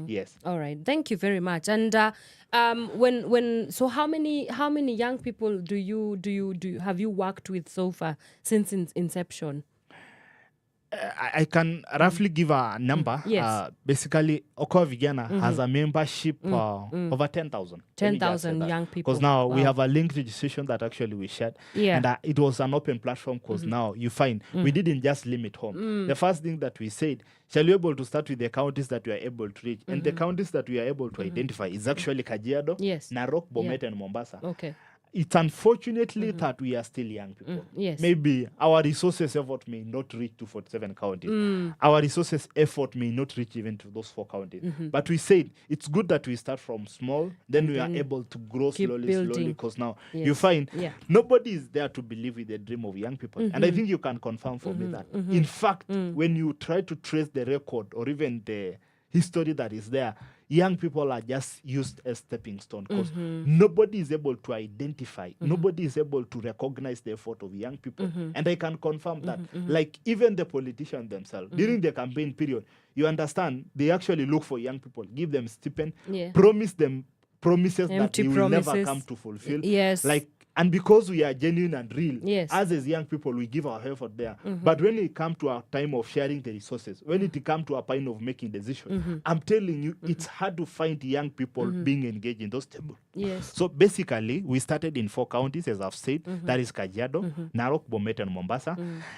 Yes. All right. Thank you very much. And so how many young people do you have you worked with so far since inception? I can roughly give a number. Yes. Basically, Okoa Vijana has a membership over 10,000. 10,000 young people. Because now we Wow. have a link registration that actually we shared. Yeah. And it was an open platform because now you find we didn't just limit home. The first thing that we said, shall we able to start with the counties that we are able to reach? And the counties that we are able to identify is actually Kajiado, Yes. Narok, Bomet, and Mombasa. Okay. It's unfortunately that we are still young people. Yes. Maybe our resources effort may not reach to 47 counties. Our resources effort may not reach even to those 4 counties. But we said it's good that we start from small, then we are able to grow keep slowly, building. because now Yes. you find Yeah. nobody is there to believe in the dream of young people. And I think you can confirm for me that. In fact, when you try to trace the record or even the history that is there, young people are just used as stepping stone because nobody is able to identify, nobody is able to recognize the effort of young people. And I can confirm that, like even the politicians themselves, during the campaign period, you understand, they actually look for young people, give them stipend, Yeah. promise them promises Empty that they will never promises. come to fulfill. Yes. Like, and because we are genuine and real, Yes. as young people, we give our effort there. But when it comes to our time of sharing the resources, when it comes to our time of making decisions, I'm telling you, it's hard to find young people being engaged in those tables. Yes. So basically, we started in 4 counties, as I've said. That is Kajiado, Narok, Bomet, and Mombasa.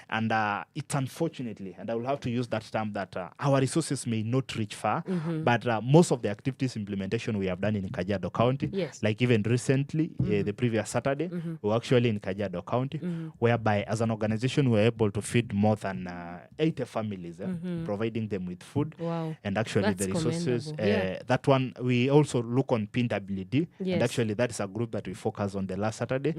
And it's unfortunately, and I will have to use that term, that our resources may not reach far, but most of the activities implementation we have done in Kajiado County, Yes. like even recently, the previous Saturday, we were actually in Kajiado County, whereby as an organization, we were able to feed more than 80 families, providing them with food. Wow. And actually That's the resources, commendable. Yeah. that one, we also look on PWD. Yes. And actually that is a group that we focus on the last Saturday.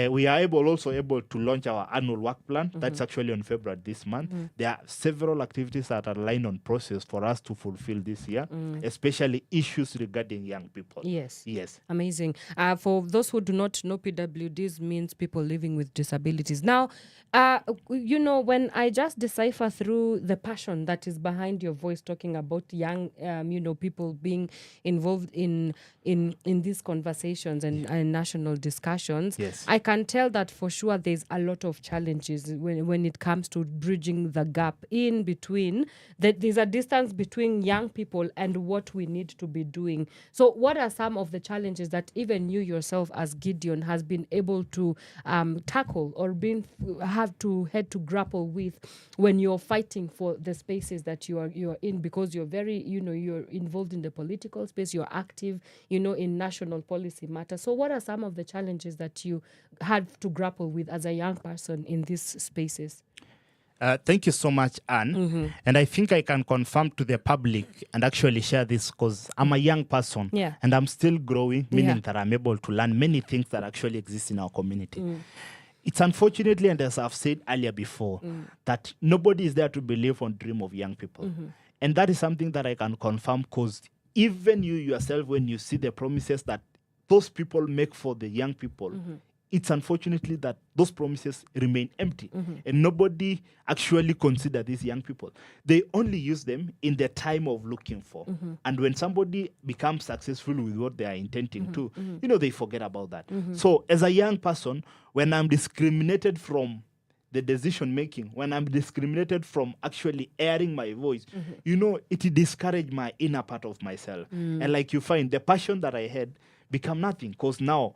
We are also able to launch our annual work plan. That's actually on February this month. There are several activities that are lined on process for us to fulfill this year, especially issues regarding young people. Yes. Yes. Amazing. For those who do not know, PWDs means people living with disabilities. Now, when I just decipher through the passion that is behind your voice, talking about young, people being involved in these conversations and national discussions, Yes. I can tell that for sure there's a lot of challenges when it comes to bridging the gap in between. That there's a distance between young people and what we need to be doing. So what are some of the challenges that even you yourself as Gideon has been able to tackle or have to grapple with when you're fighting for the spaces that you're in, because you're very, you're involved in the political space, you're active, in national policy matters. So what are some of the challenges that you had to grapple with as a young person in these spaces? Thank you so much, Anne. And I think I can confirm to the public and actually share this because I'm a young person, Yeah. and I'm still growing, meaning Yeah. that I'm able to learn many things that actually exist in our community. It's unfortunately, and as I've said earlier before, that nobody is there to believe on dream of young people. And that is something that I can confirm because even you yourself, when you see the promises that those people make for the young people, it's unfortunately that those promises remain empty and nobody actually consider these young people. They only use them in the time of looking for. And when somebody becomes successful with what they are intending to, they forget about that. So as a young person, when I'm discriminated from the decision making, when I'm discriminated from actually airing my voice, it discouraged my inner part of myself. And like you find, the passion that I had become nothing because now,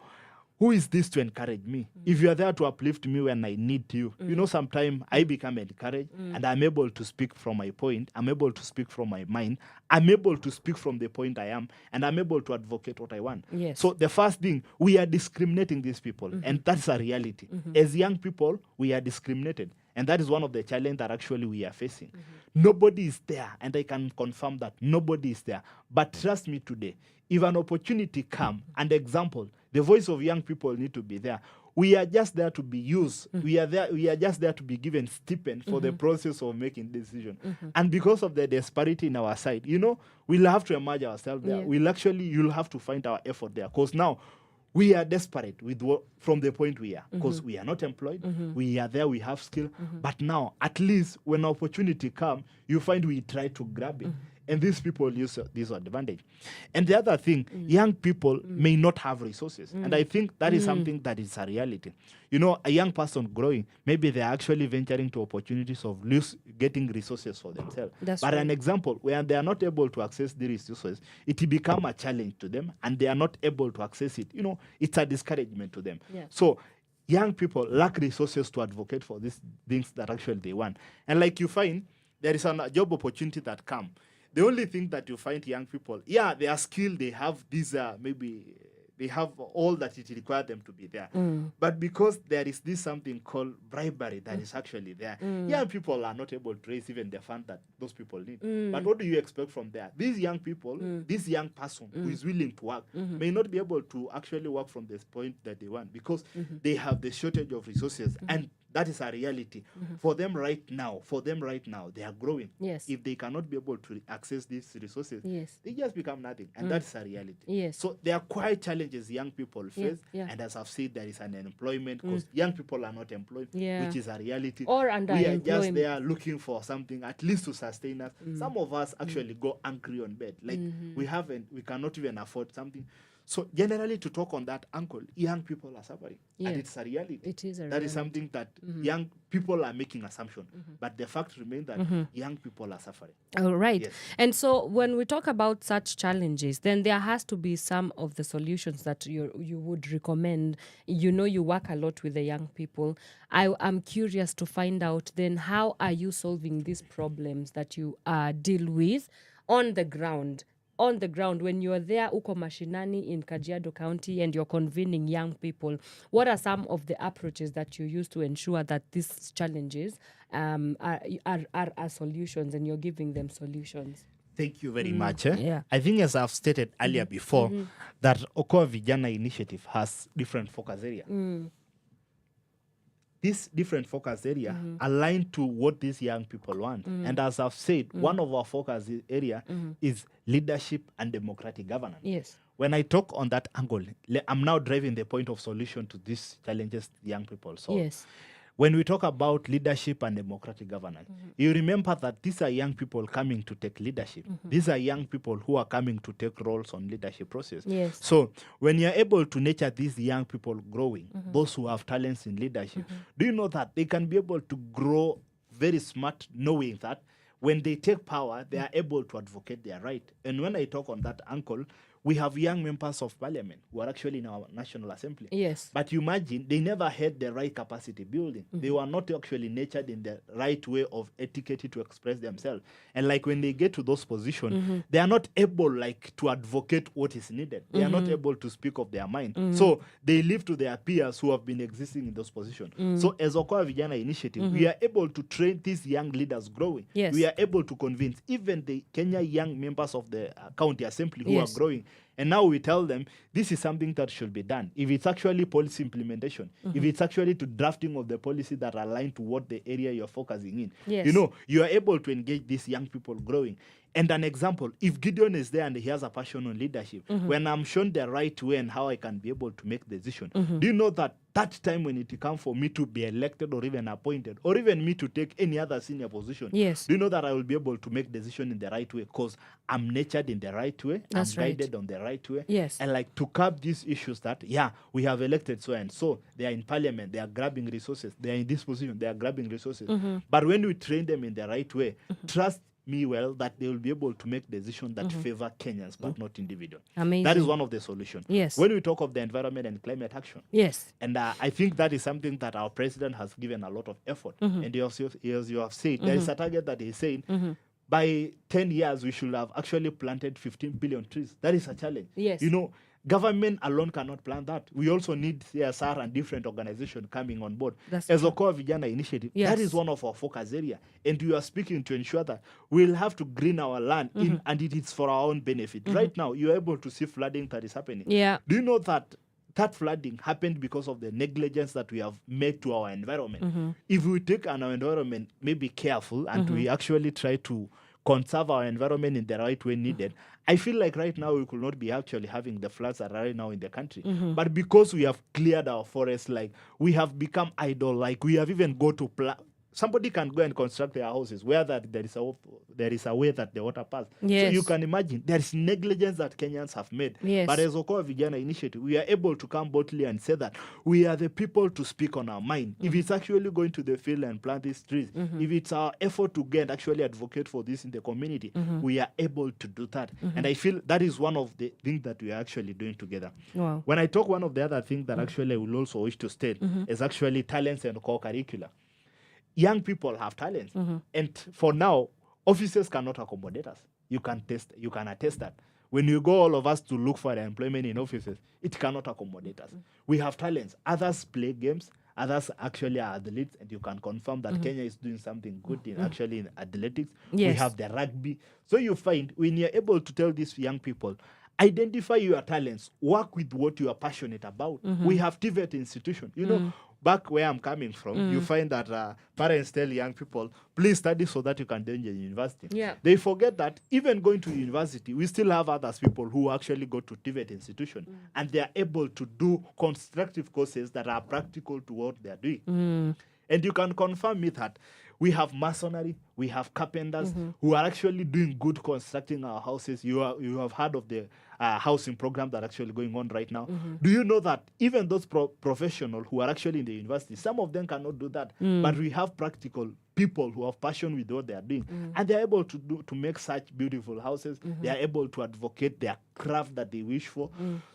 who is this to encourage me? If you are there to uplift me when I need you, sometimes I become encouraged and I'm able to speak from my point. I'm able to speak from my mind. I'm able to speak from the point I am, and I'm able to advocate what I want. Yes. So the first thing, we are discriminating these people, and that's a reality. As young people, we are discriminated. And that is one of the challenges that actually we are facing. Nobody is there, and I can confirm that nobody is there. But trust me today, if an opportunity comes, and example, the voice of young people need to be there. We are just there to be used. We are just there to be given stipend for the process of making decision. And because of the disparity in our side, we'll have to emerge ourselves there. Yeah. You'll have to find our effort there. Because now, we are desperate from the point we are, because we are not employed. We are there, we have skill. But now, at least when opportunity comes, you find we try to grab it. And these people use this advantage. And the other thing, young people may not have resources. And I think that is something that is a reality. You know, a young person growing, maybe they're actually venturing to opportunities of getting resources for themselves. That's but right. an example, when they are not able to access the resources, it will become a challenge to them and they are not able to access it. You know, it's a discouragement to them. Yeah. So young people lack resources to advocate for these things that actually they want. And like you find, there is a job opportunity that come. The only thing that you find young people, yeah, they are skilled, they have these, maybe they have all that it requires them to be there. But because there is this something called bribery that is actually there, young people are not able to raise even the fund that those people need. But what do you expect from there? These young people, this young person who is willing to work may not be able to actually work from this point that they want because they have the shortage of resources and that is a reality. For them right now, they are growing. Yes. If they cannot be able to access these resources, Yes. they just become nothing. And that's a reality. Yes. So there are quite challenges young people face. Yeah. And as I've said, there is an unemployment because young people are not employed, Yeah. which is a reality. Or We are underemployment. just there looking for something at least to sustain us. Some of us actually go angry on bed. Like we cannot even afford something. So generally, to talk on that angle, young people are suffering, Yeah. and it's a reality. It is a That reality. is something that young people are making assumption, but the fact remains that young people are suffering. All right. Yes. And so when we talk about such challenges, then there has to be some of the solutions that you would recommend. You know, you work a lot with the young people. I'm curious to find out then how are you solving these problems that you deal with on the ground? On the ground, when you're there uko mashinani in Kajiado County and you're convening young people, what are some of the approaches that you use to ensure that these challenges are solutions and you're giving them solutions? Thank you very much. Yeah. I think as I've stated earlier before, that Okoa Vijana initiative has different focus area. This different focus area align to what these young people want. And as I've said, one of our focus area is leadership and democratic governance. Yes. When I talk on that angle, I'm now driving the point of solution to these challenges young people solve. Yes. When we talk about leadership and democratic governance, you remember that these are young people coming to take leadership. These are young people who are coming to take roles on leadership process. Yes. So when you're able to nurture these young people growing, those who have talents in leadership, do you know that they can be able to grow very smart, knowing that when they take power, they are able to advocate their right. And when I talk on that angle, we have young members of parliament who are actually in our National Assembly. Yes. But you imagine, they never had the right capacity building. They were not actually nurtured in the right way of etiquette to express themselves. And like when they get to those positions, they are not able like to advocate what is needed. They are not able to speak of their mind. So they leave to their peers who have been existing in those positions. So as Okoa Vijana Initiative, we are able to train these young leaders growing. Yes. We are able to convince even the Kenya young members of the county assembly who Yes. are growing. And now we tell them this is something that should be done. If it's actually policy implementation, if it's actually to drafting of the policy that align to what the area you're focusing in, Yes. you know, you are able to engage these young people growing. And an example, if Gideon is there and he has a passion on leadership, when I'm shown the right way and how I can be able to make decision, do you know that that time when it comes for me to be elected or even appointed or even me to take any other senior position, Yes. do you know that I will be able to make decision in the right way because I'm nurtured in the right way, That's I'm right. guided on the right way. Yes. And like to curb these issues that, yeah, we have elected so and so, they are in parliament, they are grabbing resources, they are in this position, they are grabbing resources. But when we train them in the right way, trust me well that they will be able to make decisions that favor Kenyans but not individual. Amazing. That is one of the solutions. Yes. When we talk of the environment and climate action, Yes. and I think that is something that our president has given a lot of effort. And as you have said, there is a target that he's saying by 10 years we should have actually planted 15 billion trees. That is a challenge. Yes. You know, government alone cannot plan that. We also need CSR and different organizations coming on board. That's As true. Okoa Vijana Initiative, Yes. that is one of our focus area. And we are speaking to ensure that we'll have to green our land in, and it is for our own benefit. Right now, you're able to see flooding that is happening. Yeah. Do you know that that flooding happened because of the negligence that we have made to our environment? If we take our environment maybe careful and we actually try to conserve our environment in the right way needed, I feel like right now we could not be actually having the floods that are right now in the country. But because we have cleared our forests, like we have become idle, like we have even go to somebody can go and construct their houses where that there is a way that the water passes. Yes. So you can imagine there is negligence that Kenyans have made. Yes. But as Okoa Vijana Initiative, we are able to come boldly and say that we are the people to speak on our mind. If it's actually going to the field and plant these trees, if it's our effort to get actually advocate for this in the community, we are able to do that. And I feel that is one of the things that we are actually doing together. Wow. When I talk, one of the other things that actually I will also wish to state is actually talents and core curricula. Young people have talents. And for now, offices cannot accommodate us. You can attest that. When you go, all of us, to look for employment in offices, it cannot accommodate us. We have talents. Others play games. Others actually are athletes, and you can confirm that Kenya is doing something good in actually in athletics. Yes. We have the rugby. So you find when you're able to tell these young people, identify your talents, work with what you are passionate about. We have TVET institution. You know, back where I'm coming from, you find that parents tell young people, please study so that you can enter university. Yeah. They forget that even going to university, we still have other people who actually go to TVET institution and they are able to do constructive courses that are practical to what they are doing. And you can confirm me that we have masonry, we have carpenters who are actually doing good constructing our houses. You have heard of the housing program that actually going on right now. Do you know that even those professionals who are actually in the university, some of them cannot do that, but we have practical people who have passion with what they are doing, and they are able to make such beautiful houses. They are able to advocate their craft that they wish for.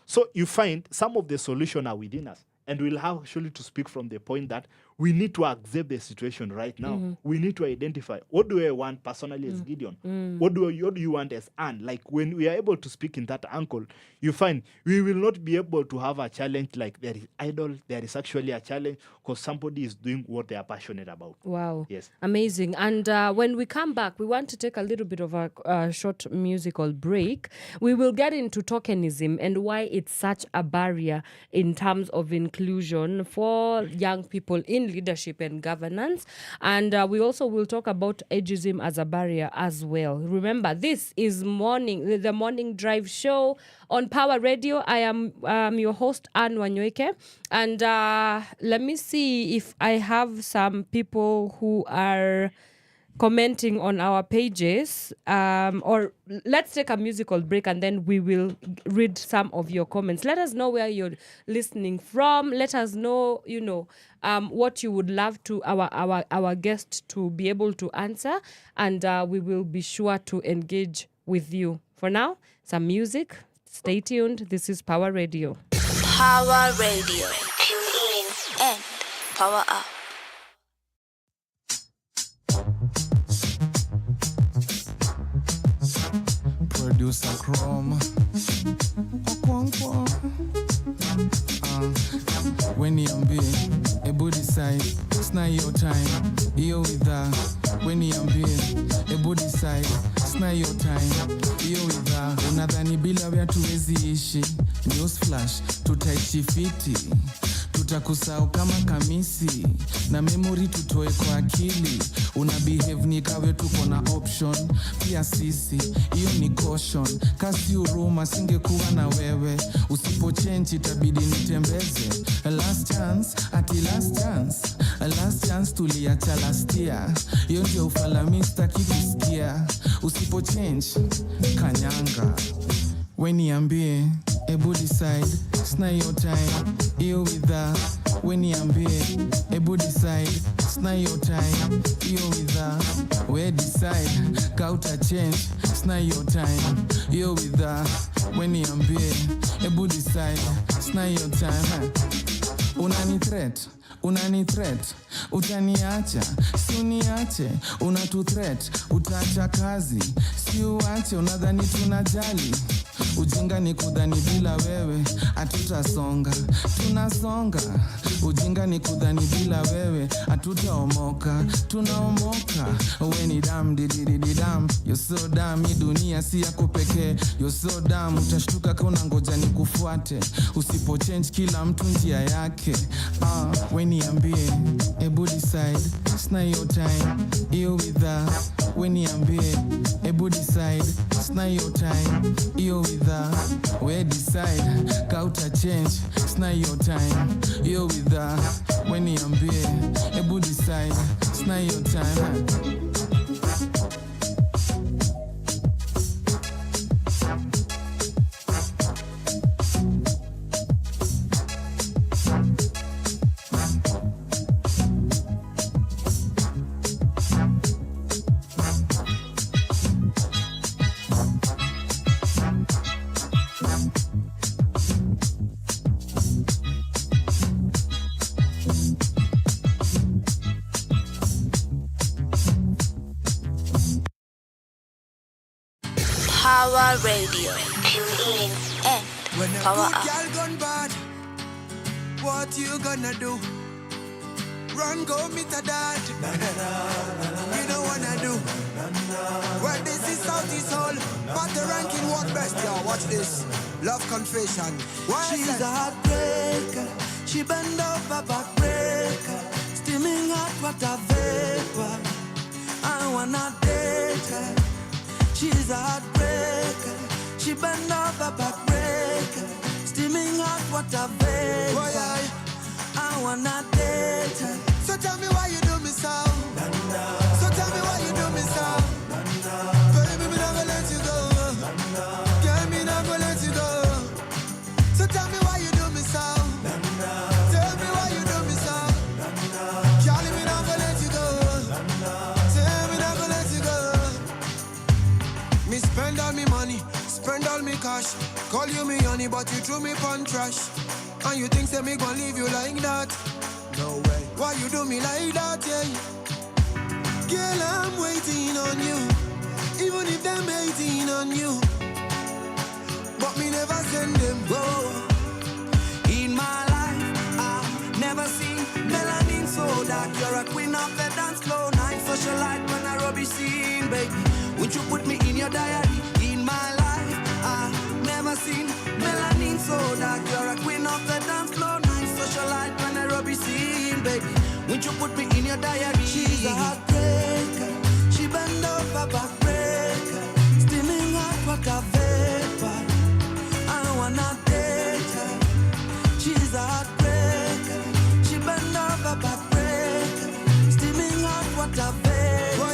So you find some of the solutions are within us. And we'll have actually to speak from the point that we need to accept the situation right now. We need to identify, what do I want personally as Gideon? What do you want as Anne? Like when we are able to speak in that angle, you find we will not be able to have a challenge like there is idle. There is actually a challenge because somebody is doing what they are passionate about. Wow. Yes. Amazing. And when we come back, we want to take a little bit of a short musical break. We will get into tokenism and why it's such a barrier in terms of inclusion for young people in leadership and governance. And we also will talk about ageism as a barrier as well. Remember, this is the Morning Drive show on Power Radio. I am your host, Anne Wanyoike. And let me see if I have some people who are commenting on our pages, or let's take a musical break and then we will read some of your comments. Let us know where you're listening from. Let us know, what you would love to our guest to be able to answer, and we will be sure to engage with you. For now, some music. Stay tuned. This is Power Radio. Power Radio. Tune in and power up. Producer Chrome. When niambie, ebu decide, it's not your time. Iyo with that. When niambie, ebu decide, it's not your time. Iyo with that. Unadhani bila wea tuwezi ishi. Newsflash, tutaishi fiti. Tutakusahau kama kamisi. Na memory tutoe kwa akili. Una behave ni kawe tuko na option. Pia sisi, iyo ni caution. Kasi uruma singekuwa na wewe. Usipo change itabidi nitembeze. Last chance, ati last chance. Last chance tuliacha last year. Iyo ndio ufalamista kikusikia. Usipo change, kanyanga. When niambie, ebu decide, it's not your time. Iyo with that. When niambie, ebu decide, it's not your time. Iyo with that. We decide, kauta change, it's not your time. Iyo with that. When niambie, ebu decide, it's not your time. Unani threat, utaniacha, si uniache, unatu threat, utaacha kazi, si uache, unadhani tunajali. Ujinga ni kudhani bila wewe, hatutasonga, tunasonga. Ujinga ni kudhani bila wewe, hatutaomoka, tunaomoka. Wewe ni dam, dididididam, you're so dumb, hii dunia si yako pekee. You're so dumb, utashtuka kauna ngoja nikufuate. Usipo change kila mtu njia yake. When niambie, ebu decide, it's not your time. Iyo with that. When niambie, ebu decide, it's Sna your time, you with her. We decide, counter change. Sna your time, you with her. When you am beer, able decide. Sna your time. Pawa Radio. Tune in and When a power good up. girl gone bad, what you gonna do? Run, go meet a dad. You don't wanna do. Well, this is Southeast Hall, but the ranking what best, y'all. Watch this. Love confession. Why She's a heartbreaker. She bend over backbreaker. Steaming hot water vapor. I wanna date her. She's a heartbreaker. She bend over backbreaker. Steaming hot water vapor. I wanna date her. So tell me why you do me so. So tell me why you do me so. Baby, me not gonna let you go. Girl, me not gonna let you go. So tell me why you do me so. Tell me why you do me so. Charlie, me not gonna let you go. Tell me not gonna let you go. Me spend all me money, spend all me cash. Call you me honey, but you threw me pon trash. And you think say me gon' leave you like that? No way. Why you do me like that, yeah? Girl, I'm waiting on you, even if them hating on you. But me never send them. Whoa. In my life, I've never seen melanin so dark. You're a queen of the dance floor, night socialite when I rubbish scene, baby. Would you put me in your diary? In my life, I've never seen melanin so dark. You're a queen of the dance floor, night socialite when I rubbish scene, baby. Would you put me in your diary? She's a heartbreaker. She bend over backbreaker. Steaming hot water vapor. I wanna date her. She's a heartbreaker. She bend over backbreaker. Steaming hot water vapor.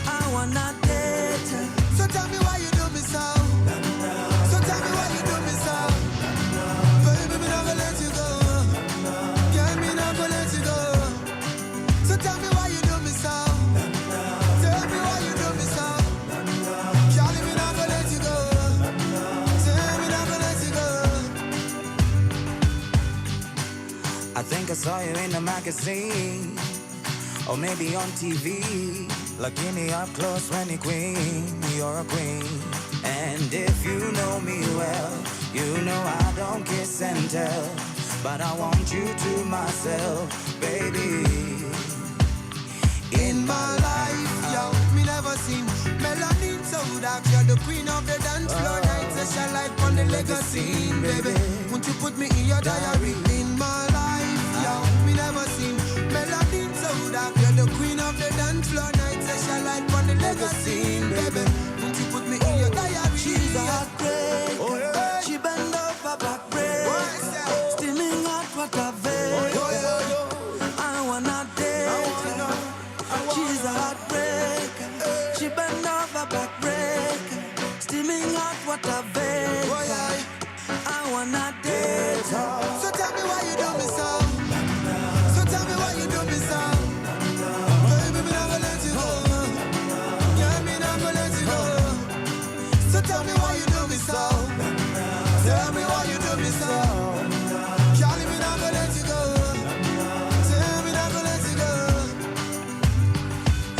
I wanna date her. So tell me why you do me so. So tell me why you do me so. Baby, me not gonna let you go. Girl, me not gonna let you go. So tell me why you do me so. Tell me why you do me so. Charlie, me not gonna let you go. Tell me not gonna let you go. I think I saw you in the magazine, or maybe on TV. Looking me up close when you're queen, you're a queen. And if you know me well, you know I don't kiss and tell, but I want you to myself, baby. In my life, yo, me never seen melanin so dark. You're the queen of the dance floor. Night session light on the legacy, baby. Won't you put me in your diary? In my life, yo, me never seen melanin so dark. You're the queen of the dance floor. Night session light on the legacy, baby. Won't you put me in your diary? She's a heartbreaker. She bend over backbreaker. Steaming hot water vapor. I wanna date her. She's a heartbreaker. She bend over backbreaker. Steaming hot water vapor. I wanna date her. So tell me why you do me so. So tell me why you do me so. Baby, me not gonna let you go. Girl, me not gonna let you go. So tell me why you do me so. Tell me why you do me so. Charlie, me not gonna let you go. Tell me not gonna let you go.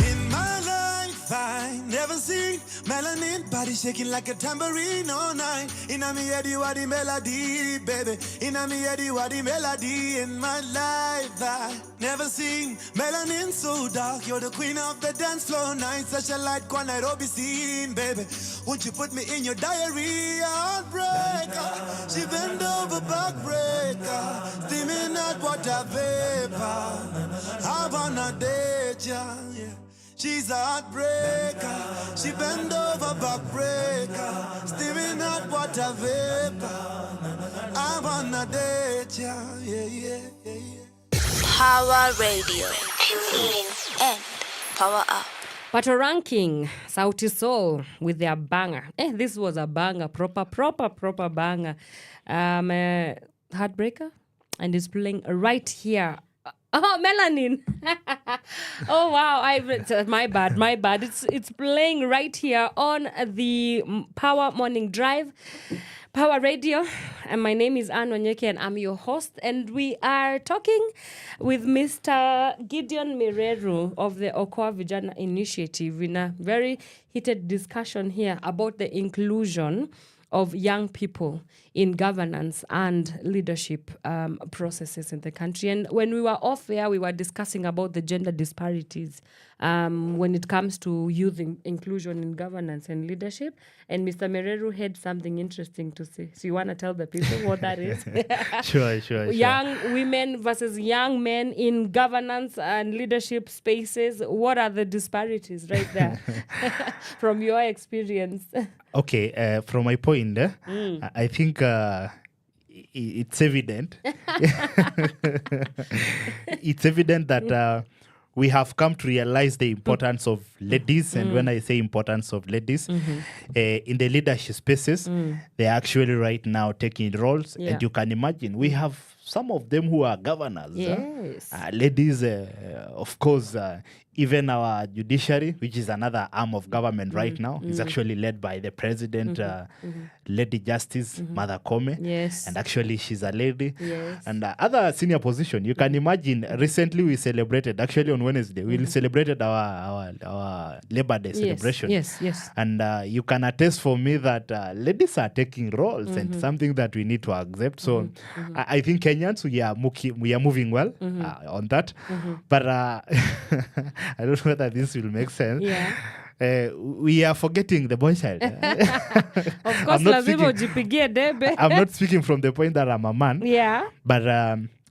In my life, I never seen melanin body shaking like a tambourine all night. Inna me head you are the melody, baby. Inna me head you are the melody. In my life, I never seen melanin so dark. You're the queen of the dance floor night. Such a light one Nairobi scene, baby. Won't you put me in your diary? Heartbreaker, she bend over backbreaker. Steaming hot water vapor. I wanna date ya, yeah. She's a heartbreaker. She bend over backbreaker. Steaming hot water vapor. I wanna date ya. Yeah, yeah, yeah, yeah. Power Radio. Tune in and power up. Pato Ranking, Sauti Soul with their banger. This was a banger, proper banger. Heartbreaker, and it's playing right here. Oh, Melanin. Oh, wow. My bad. It's playing right here on the Power Morning Drive, Power Radio. And my name is Wanyoike and I'm your host. And we are talking with Mr. Gideon Mereru of the Okoa Vijana Initiative in a very heated discussion here about the inclusion of young people in governance and leadership processes in the country. And when we were off air, we were discussing about the gender disparities when it comes to youth inclusion in governance and leadership. And Mr. Mereru had something interesting to say. So you want to tell the people what that is? Sure. Young women versus young men in governance and leadership spaces. What are the disparities right there from your experience? Okay, from my point, I think it's evident. It's evident that we have come to realize the importance of ladies. And when I say importance of ladies, in the leadership spaces, they're actually right now taking roles. Yeah. And you can imagine, we have some of them who are governors. Yes. Ladies, of course, even our judiciary, which is another arm of government right now, is actually led by the president, Lady Justice Mother Kome. Yes. And actually, she's a lady. Yes. And other senior position, you can imagine, recently we celebrated, actually on Wednesday, we celebrated our Labor Day celebration. Yes. And you can attest for me that ladies are taking roles and something that we need to accept. So I think Kenyans, we are moving well on that. But I don't know whether this will make sense. Yeah. We are forgetting the boy child. Of course, lazima ujipigie debe. I'm not speaking from the point that I'm a man. Yeah. But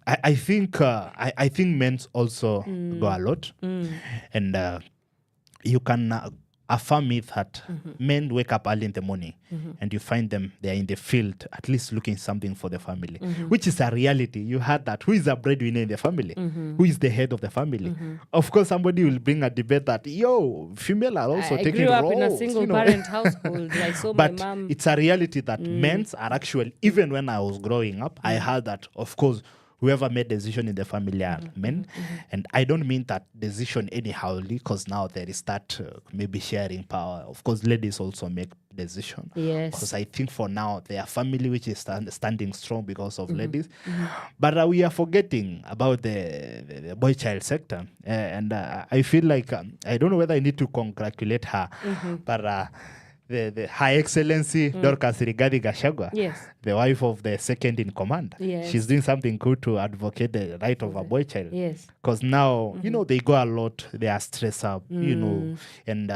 I think men also go a lot. And you can affirm it that men wake up early in the morning and you find them, they are in the field, at least looking something for the family, which is a reality. You heard that. Who is a breadwinner in the family? Who is the head of the family? Of course, somebody will bring a debate that, female are also taking roles. I grew up in a single parent household. I saw my But mom. it's a reality that men's are actually, even when I was growing up, I heard that, of course, whoever made decision in the family are men. And I don't mean that decision anyhowly, because now there is that maybe sharing power. Of course, ladies also make decision. Yes. Because I think for now, their family, which is standing strong because of ladies. But we are forgetting about the boy child sector. And I feel like, I don't know whether I need to congratulate her, but the High Excellency Dorcas Rigathi Gachagua, the wife of the second in command. Yes. She's doing something good to advocate the right of a boy child. Yes. Because now, they go a lot, they are stressed up, and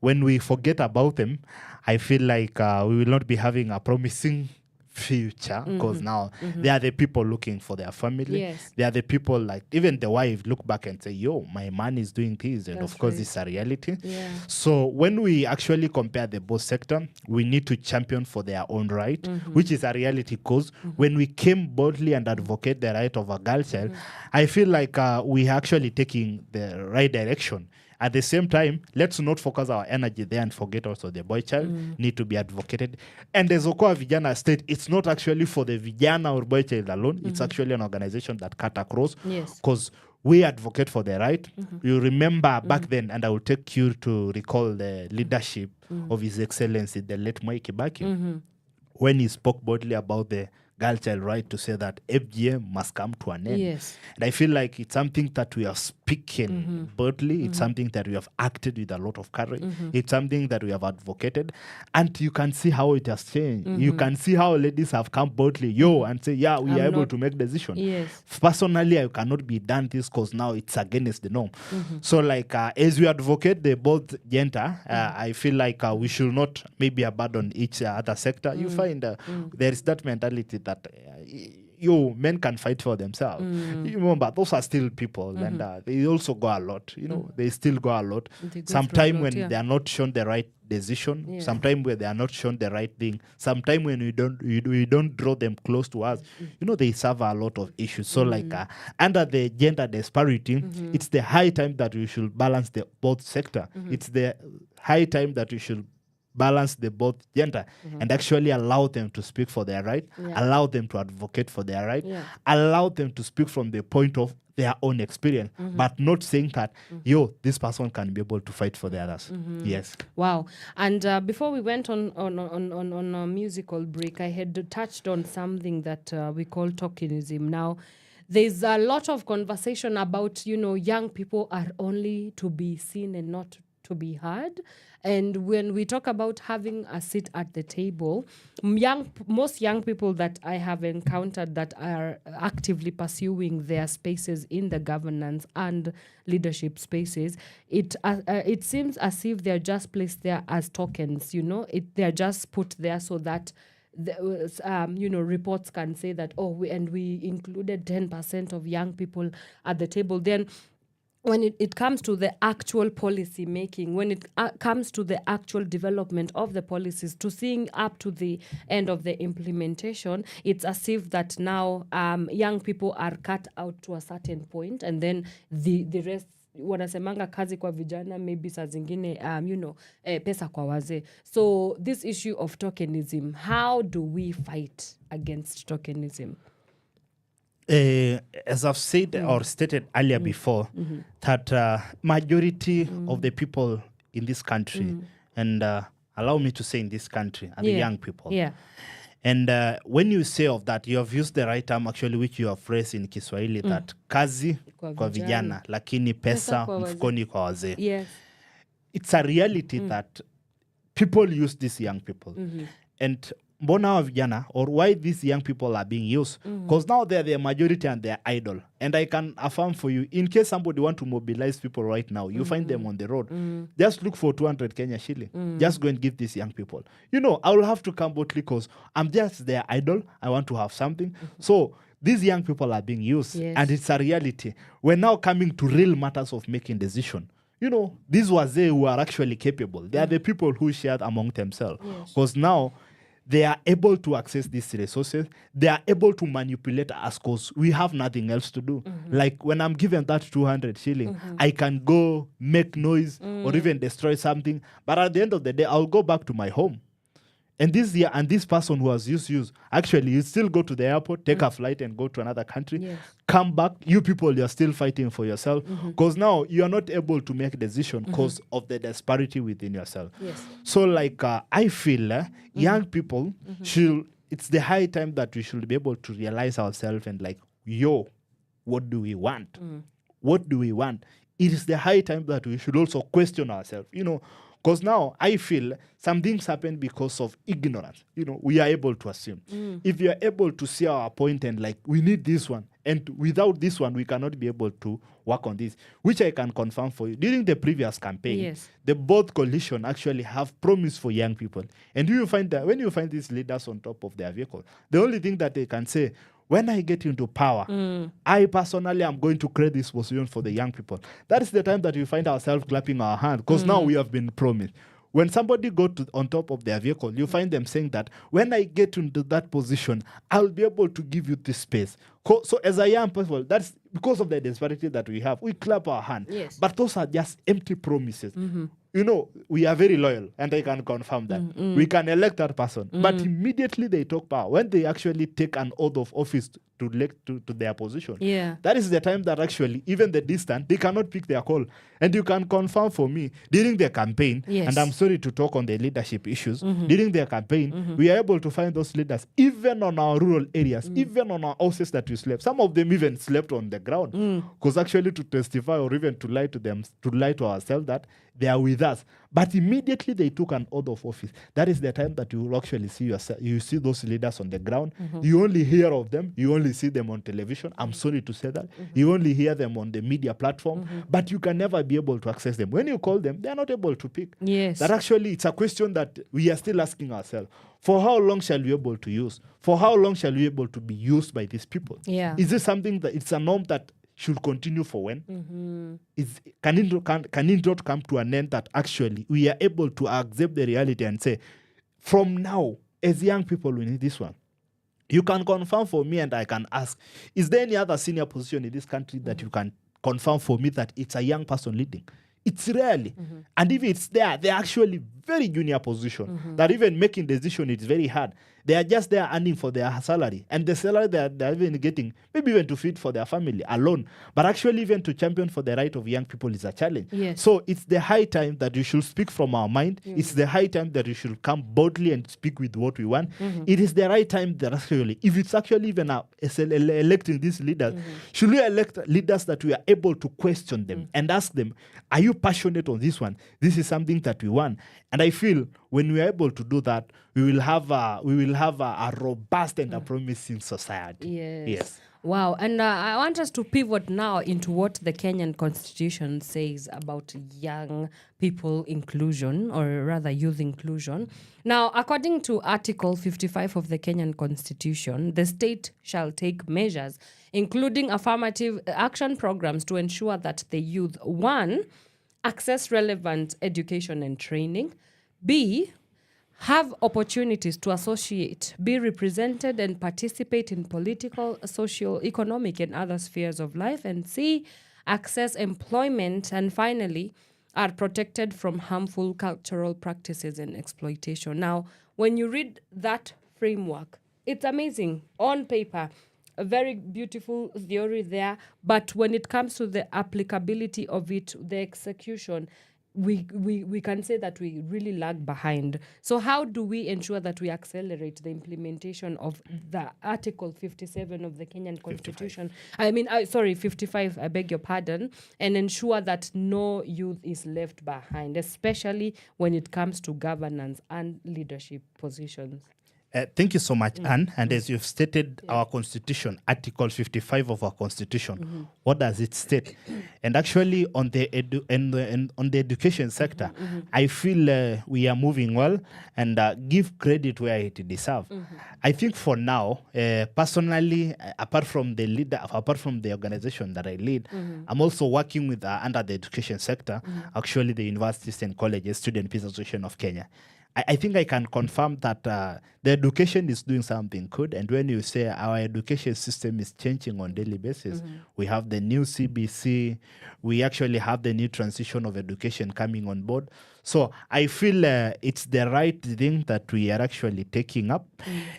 when we forget about them, I feel like we will not be having a promising future, because now they are the people looking for their family. Yes. They are the people, like even the wife look back and say, my man is doing this, and That's of course right. it's a reality. Yeah. So when we actually compare the both sector, we need to champion for their own right, which is a reality, because when we came boldly and advocate the right of a girl child, I feel like we are actually taking the right direction. At the same time, let's not focus our energy there and forget also the boy child need to be advocated. And the Okoa Vijana State, it's not actually for the Vijana or boy child alone. It's actually an organization that cut across. Yes. Because we advocate for the right. You remember back then, and I will take you to recall the leadership of His Excellency, the late Mwai Kibaki, when he spoke boldly about the girl child right to say that FGM must come to an end. Yes. And I feel like it's something that we are speaking boldly. It's something that we have acted with a lot of courage. It's something that we have advocated. And you can see how it has changed. You can see how ladies have come boldly, and say, we are able to make decisions. Yes. Personally, I cannot be done this because now it's against the norm. So like, as we advocate the both gender, I feel like we should not maybe abandon each other sector. You find there is that mentality that men can fight for themselves. You remember, those are still people, and they also go a lot. They still go a lot. Sometime when they are not shown the right decision, sometime when they are not shown the right thing, sometime when we don't draw them close to us, they suffer a lot of issues. So under the gender disparity, it's the high time that we should balance the both sector. It's the high time that we should balance the both gender and actually allow them to speak for their right, allow them to advocate for their right, allow them to speak from the point of their own experience, but not saying that, this person can be able to fight for the others. Yes. Wow. And before we went on a musical break, I had touched on something that we call tokenism. Now, there's a lot of conversation about, young people are only to be seen and not to be heard. And when we talk about having a seat at the table, most young people that I have encountered that are actively pursuing their spaces in the governance and leadership spaces, it seems as if they're just placed there as tokens. They're just put there so that reports can say that we included 10% of young people at the table. Then when it comes to the actual policy making, when it comes to the actual development of the policies, to seeing up to the end of the implementation, it's as if that now young people are cut out to a certain point, and then the rest wanasemanga kazi kwa vijana, maybe saa zingine pesa kwa wazee. So this issue of tokenism, how do we fight against tokenism? As I've said or stated earlier before, that majority of the people in this country, and allow me to say in this country, are the young people. Yeah. And when you say of that, you have used the right term actually, which you have phrased in Kiswahili, that kazi kwa vijana, lakini pesa mfukoni kwa wazee. Yes. It's a reality that people use these young people. And mbona hawa vijana, or why these young people are being used, because now they're the majority and they're idle. And I can affirm for you, in case somebody want to mobilize people right now, you find them on the road, just look for 200 Kenya shilling. Just go and give these young people. I will have to come boldly because I'm just their idol. I want to have something. So these young people are being used, and it's a reality. We're now coming to real matters of making decision. These were they who are actually capable. They are the people who shared among themselves. Because now they are able to access these resources. They are able to manipulate us because we have nothing else to do. Like when I'm given that 200 shilling, I can go make noise or even destroy something. But at the end of the day, I'll go back to my home. And this person who has used, actually, you still go to the airport, take a flight and go to another country, come back. You people, you're still fighting for yourself because now you are not able to make a decision because of the disparity within yourself. So I feel young people it's the high time that we should be able to realize ourselves and what do we want? What do we want? It is the high time that we should also question ourselves, because now I feel some things happen because of ignorance. We are able to assume. If you are able to see our point and we need this one, and without this one, we cannot be able to work on this, which I can confirm for you. During the previous campaign, the both coalition actually have promised for young people. And when you find these leaders on top of their vehicle, the only thing that they can say, when I get into power, I personally am going to create this position for the young people. That is the time that we find ourselves clapping our hands because now we have been promised. When somebody go on top of their vehicle, you find them saying that when I get into that position, I'll be able to give you this space. So as a young person, that's because of the disparity that we have. We clap our hands. But those are just empty promises. We are very loyal, and I can confirm that. We can elect that person. But immediately they talk power. When they actually take an oath of office to their position, that is the time that actually, even the distant, they cannot pick their call. And you can confirm for me, during their campaign, and I'm sorry to talk on the leadership issues, during their campaign, we are able to find those leaders, even on our rural areas, even on our houses that we slept. Some of them even slept on the ground. Because actually to testify or even to lie to them, to lie to ourselves that they are with us. But immediately they took an oath of office. That is the time that you will actually see you see those leaders on the ground. You only hear of them. You only see them on television. I'm sorry to say that. You only hear them on the media platform, but you can never be able to access them. When you call them, they are not able to pick. Yes. That actually, it's a question that we are still asking ourselves. For how long shall we be able to use? For how long shall we be able to be used by these people? Yeah. Is this something that it's a norm that should continue for when? Can it not come to an end that actually we are able to accept the reality and say, from now, as young people, we need this one? You can confirm for me and I can ask, is there any other senior position in this country that you can confirm for me that it's a young person leading? It's rarely. And if it's there, they're actually very junior position. That even making decision is very hard. They are just there earning for their salary. And the salary they're even getting, maybe even to feed for their family alone. But actually even to champion for the right of young people is a challenge. Yes. So it's the high time that you should speak from our mind. It's the high time that you should come boldly and speak with what we want. It is the right time that actually, if it's actually even electing these leaders, should we elect leaders that we are able to question them and ask them, are you passionate on this one? This is something that we want. And I feel when we are able to do that, we will have a robust and a promising society. Yes. Wow. And I want us to pivot now into what the Kenyan Constitution says about young people inclusion, or rather youth inclusion. Now, according to Article 55 of the Kenyan Constitution, the state shall take measures, including affirmative action programs, to ensure that the youth, 1, access relevant education and training, B, have opportunities to associate, be represented, and participate in political, social, economic, and other spheres of life, and C, access employment, and finally, are protected from harmful cultural practices and exploitation. Now, when you read that framework, it's amazing on paper, a very beautiful theory there, but when it comes to the applicability of it, the execution, we can say that we really lag behind. So how do we ensure that we accelerate the implementation of the Article 57 of the Kenyan Constitution? 55, I beg your pardon, and ensure that no youth is left behind, especially when it comes to governance and leadership positions? Thank you so much, Anne. And as you've stated, our constitution, Article 55 of our constitution, what does it state? And actually, on the on the education sector, I feel we are moving well, and give credit where it deserves. I think for now, personally, apart from the organization that I lead, I'm also working with under the education sector, actually the universities and colleges, Student Peace Association of Kenya. I think I can confirm that the education is doing something good. And when you say our education system is changing on a daily basis, we have the new CBC, we actually have the new transition of education coming on board. So I feel it's the right thing that we are actually taking up.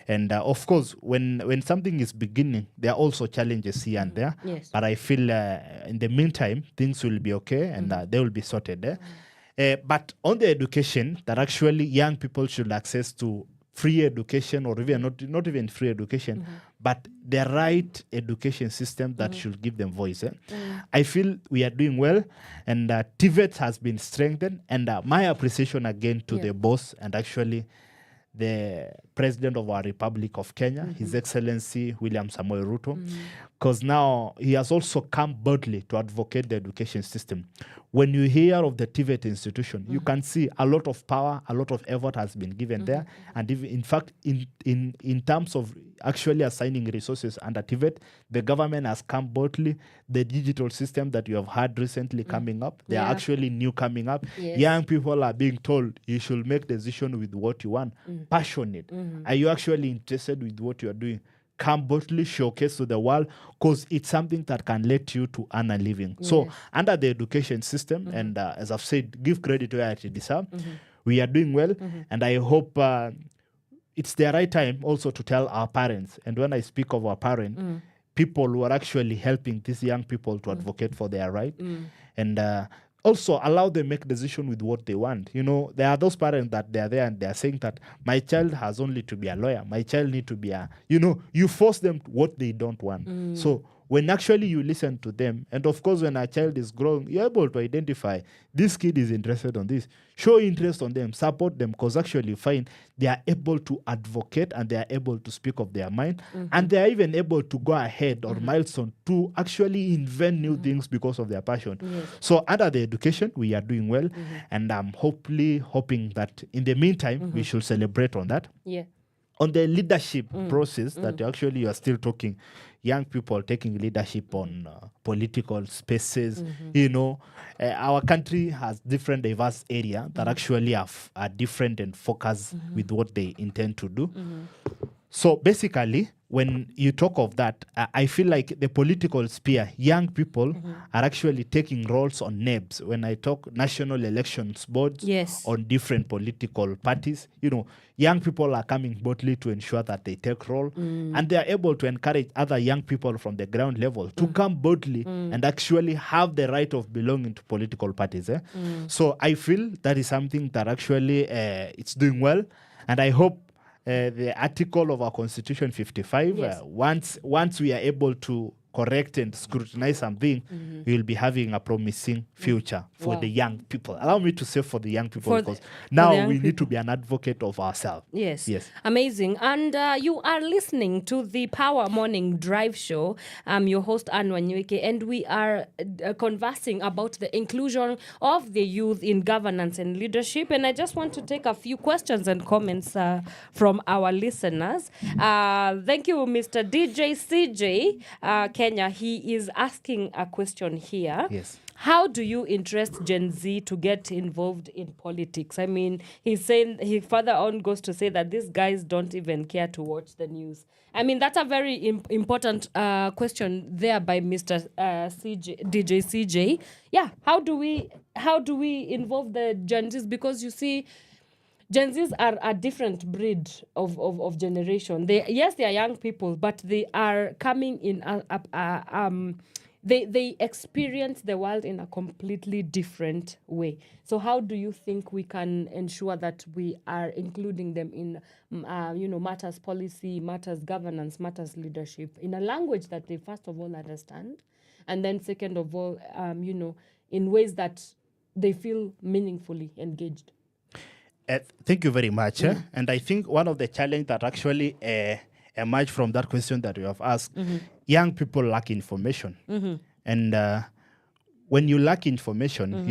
And of course, when something is beginning, there are also challenges here and there. Yes. But I feel in the meantime, things will be okay, and they will be sorted there. But on the education, that actually young people should access to free education, or even not even free education, but the right education system that should give them voice. I feel we are doing well, and TVET has been strengthened, and my appreciation again to the boss and actually the President of our Republic of Kenya, His Excellency William Samoei Ruto, because now he has also come boldly to advocate the education system. When you hear of the TVET institution, you can see a lot of power, a lot of effort has been given there. And if, in fact, in terms of actually assigning resources under TVET, the government has come boldly. The digital system that you have had recently coming up, they are actually new coming up. Yes. Young people are being told you should make decision with what you want, passionate. Are you actually interested with what you are doing? Come boldly showcase to the world, because it's something that can let you to earn a living. So under the education system, and as I've said, give credit where it deserves. We are doing well, and I hope it's the right time also to tell our parents. And when I speak of our parents, people who are actually helping these young people to advocate for their right, and also allow them make decision with what they want. You know, there are those parents that they are there and they are saying that my child has only to be a lawyer. My child need to be a, you know, you force them what they don't want. So when actually you listen to them, and of course when a child is growing, you're able to identify this kid is interested on this. Show interest on them, support them, because actually you find they are able to advocate and they are able to speak of their mind, and they are even able to go ahead or milestone to actually invent new things because of their passion. So under the education, we are doing well, and I'm hoping that in the meantime, we should celebrate on that. Yeah. On the leadership process that actually you are still talking, young people taking leadership on political spaces, our country has different diverse area that actually are different and focus with what they intend to do. So basically, when you talk of that, I feel like the political sphere, young people are actually taking roles on NEBs. When I talk national elections boards on different political parties, young people are coming boldly to ensure that they take role, and they are able to encourage other young people from the ground level to come boldly and actually have the right of belonging to political parties. So I feel that is something that actually it's doing well, and I hope the article of our Constitution 55, once we are able to correct and scrutinize something, we will be having a promising future for the young people. Allow me to say for the young people, because now we need to be an advocate of ourselves. Yes. Amazing. And you are listening to the Power Morning Drive Show. I'm your host, Wanyoike, and we are conversing about the inclusion of the youth in governance and leadership. And I just want to take a few questions and comments from our listeners. Thank you, Mr. DJ CJ Kenya. He is asking a question here. Yes. How do you interest Gen Z to get involved in politics? I mean, he's saying, he further on goes to say that these guys don't even care to watch the news. I mean, that's a very important question there by Mr. DJ CJ. Yeah, how do we involve the Gen Zs? Because you see, Gen Zs are a different breed of generation. They are young people, but they are coming in They experience the world in a completely different way. So how do you think we can ensure that we are including them in, matters policy, matters governance, matters leadership, in a language that they first of all understand, and then second of all, in ways that they feel meaningfully engaged? Thank you very much. And I think one of the challenges that actually emerge from that question that you have asked, young people lack information. And when you lack information,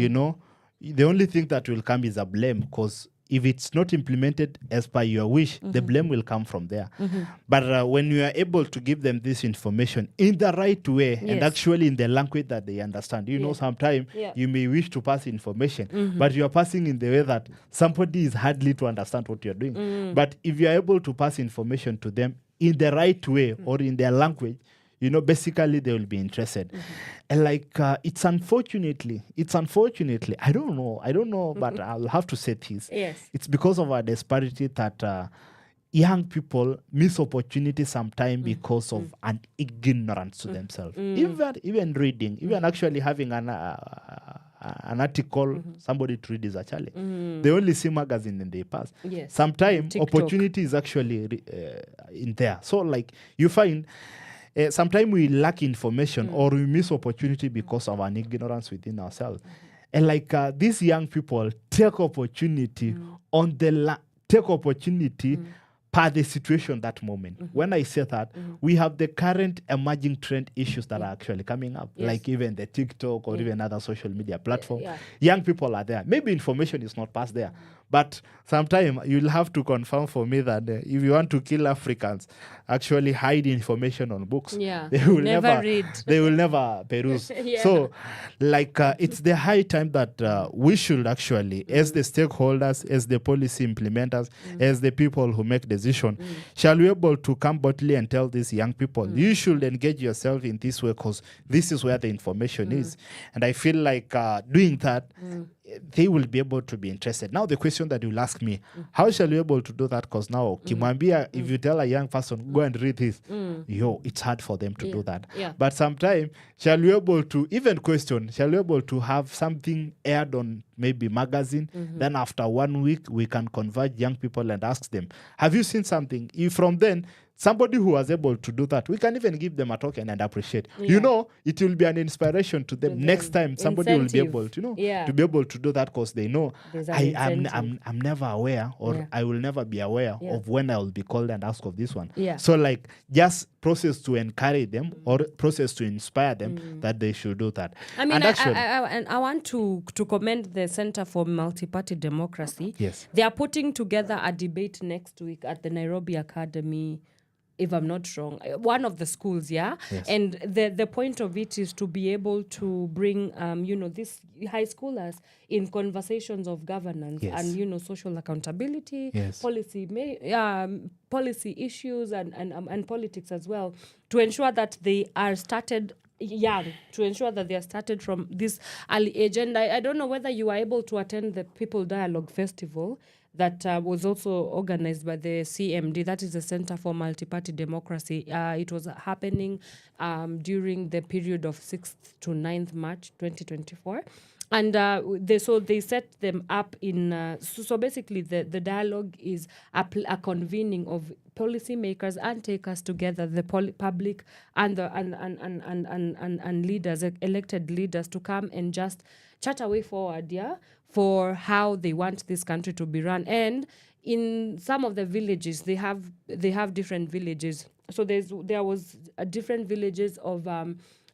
the only thing that will come is a blame, because if it's not implemented as per your wish, the blame will come from there. But when you are able to give them this information in the right way, and actually in the language that they understand, sometimes you may wish to pass information, but you are passing in the way that somebody is hardly to understand what you're doing. But if you are able to pass information to them in the right way or in their language, basically they will be interested. And it's unfortunately, I don't know, but I'll have to say this. It's because of our disparity that young people miss opportunity sometimes because of an ignorance to themselves. Even reading, even actually having an article, somebody to read is a challenge. They only see magazine and they pass. Sometimes opportunity is actually in there. So you find sometimes we lack information or we miss opportunity because of an ignorance within ourselves. And these young people take opportunity per the situation that moment. When I say that, we have the current emerging trend issues that are actually coming up, like even the TikTok or even other social media platform. Young people are there. Maybe information is not passed there, but sometimes you'll have to confirm for me that if you want to kill Africans, actually hide information on books. They will never read. They will never peruse. So, it's the high time that we should actually, as the stakeholders, as the policy implementers, as the people who make decisions, shall we able to come boldly and tell these young people, you should engage yourself in this way because this is where the information is. And I feel like doing that, they will be able to be interested. Now the question that you'll ask me, how shall we able to do that? Because now, Kimwambia, if you tell a young person, go and read this, it's hard for them to do that. But sometimes, shall we able to, even question, shall we able to have something aired on maybe magazine. Then after 1 week, we can converge young people and ask them, have you seen something? If from then, somebody who was able to do that, we can even give them a token and appreciate. You know, it will be an inspiration to them. Next time, somebody will be able to, to be able to do that because they know I'm never aware, or I will never be aware of when I will be called and asked of this one. So like just process to encourage them or process to inspire them that they should do that. I mean, and actually, I want to commend the Center for Multi-Party Democracy. Yes. They are putting together a debate next week at the Nairobi Academy, if I'm not wrong, one of the schools, Yes. And the point of it is to be able to bring, these high schoolers in conversations of governance and, social accountability, policy issues and politics as well, to ensure that they are started young, to ensure that they are started from this early age. And I don't know whether you are able to attend the People Dialogue Festival that was also organized by the CMD, that is the Center for Multi-Party Democracy. It was happening during the period of 6th to 9th March 2024. And they set them up in, so basically the dialogue is a convening of policymakers and takers together, the public and the and leaders, elected leaders, to come and just chat a way forward, for how they want this country to be run. And in some of the villages, they have different villages. So there was different villages of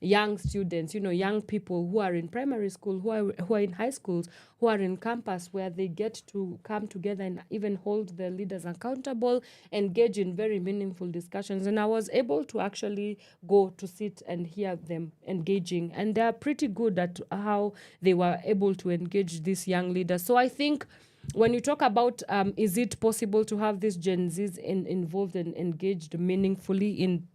young students, young people who are in primary school, who are in high schools, who are in campus, where they get to come together and even hold the leaders accountable, engage in very meaningful discussions. And I was able to actually go to sit and hear them engaging. And they are pretty good at how they were able to engage these young leaders. So I think when you talk about is it possible to have these Gen Zs involved and engaged meaningfully in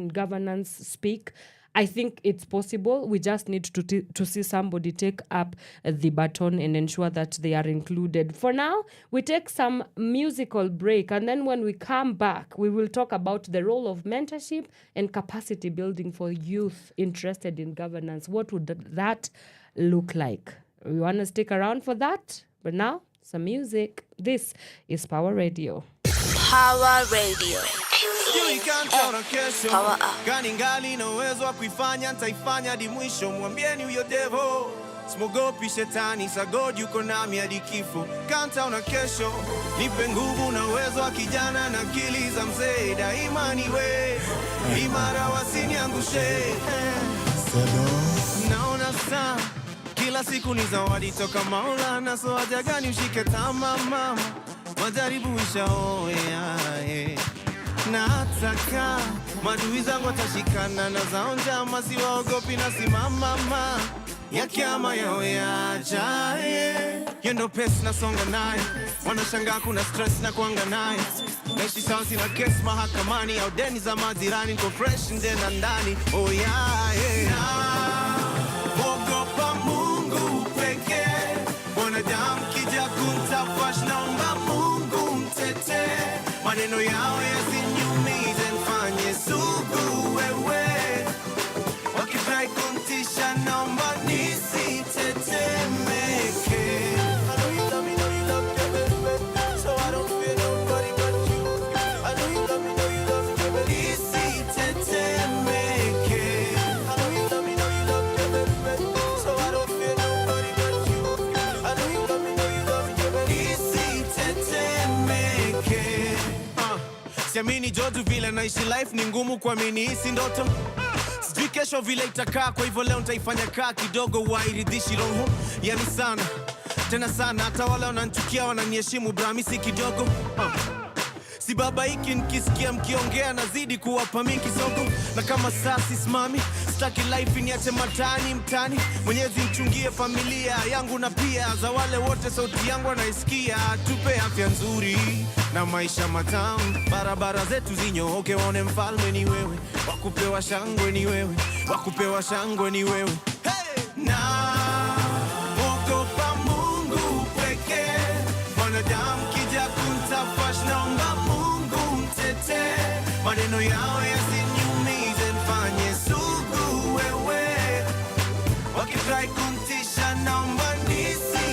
governance speak, I think it's possible. We just need to see somebody take up the baton and ensure that they are included. For now, we take some musical break, and then when we come back, we will talk about the role of mentorship and capacity building for youth interested in governance. What would that look like? We want to stick around for that, but now, some music. This is Power Radio. Power Radio. Sijui kantaona kesho, Power up. gani ngali na uwezo wa kuifanya, nitaifanya hadi mwisho. Mwambieni huyo devo, simogopi shetani, sa God yuko nami hadi kifo. Kantaona kesho, nipe nguvu na uwezo wa kijana na akili za mzee. Daima niwe imara, wasiniangushe. Naona saa kila siku ni zawadi toka Maulana, so haja gani ushike tama mama, majaribu ishaoya. Nataka madui zangu watashikana na zao njama, siwaogopi na simama ya kiama yao yajaye. Yendo pesi na songa naye, wanashangaa kuna stress na kuanga naye. Naishi sawa sina kesi mahakamani, au deni za majirani, niko fresh ndena ndani. Oh yeah. Ogopa Mungu pekee, wanadamu kija kumtafash, naomba Mungu mtete. Maneno yao yasiniumize, nifanye sugu wewe. Wakifai kumtisha, naomba nisitetemeke. I know you love me, know you love me, baby, so I don't fear nobody but you. I know you love me, know you love me, baby, nisitetemeke. I know you love me, know you love me, baby, so I don't fear nobody but you. I know you love me, know you love me, baby, nisitetemeke. Siamini jodu vile naishi life ni ngumu kuamini hisi ndoto. Sijui kesho vile itakaa, kwa hivyo leo nitaifanya kaa kidogo, wairidhishi roho. Yani sana, tena sana, hata wale wananichukia wananiheshimu brami si kidogo. Si baba hiki nikisikia mkiongea, nazidi kuwapa mingi kisogo. Na kama saa sisimami, sitaki life niache matani mtani. Mwenyezi mchungie familia yangu na pia za wale wote sauti yangu wanaisikia. Tupe afya nzuri na maisha matamu, barabara zetu zinyooke, waone mfalme ni wewe, wakupewa shangwe ni wewe, wakupewa shangwe ni wewe. Hey! Na ogopa Mungu pekee, wanadamu kija kumtafash, naomba Mungu mtete. Maneno yao yasiniumize, nifanye sugu wewe. Wakitrai kumtisha, naomba nisi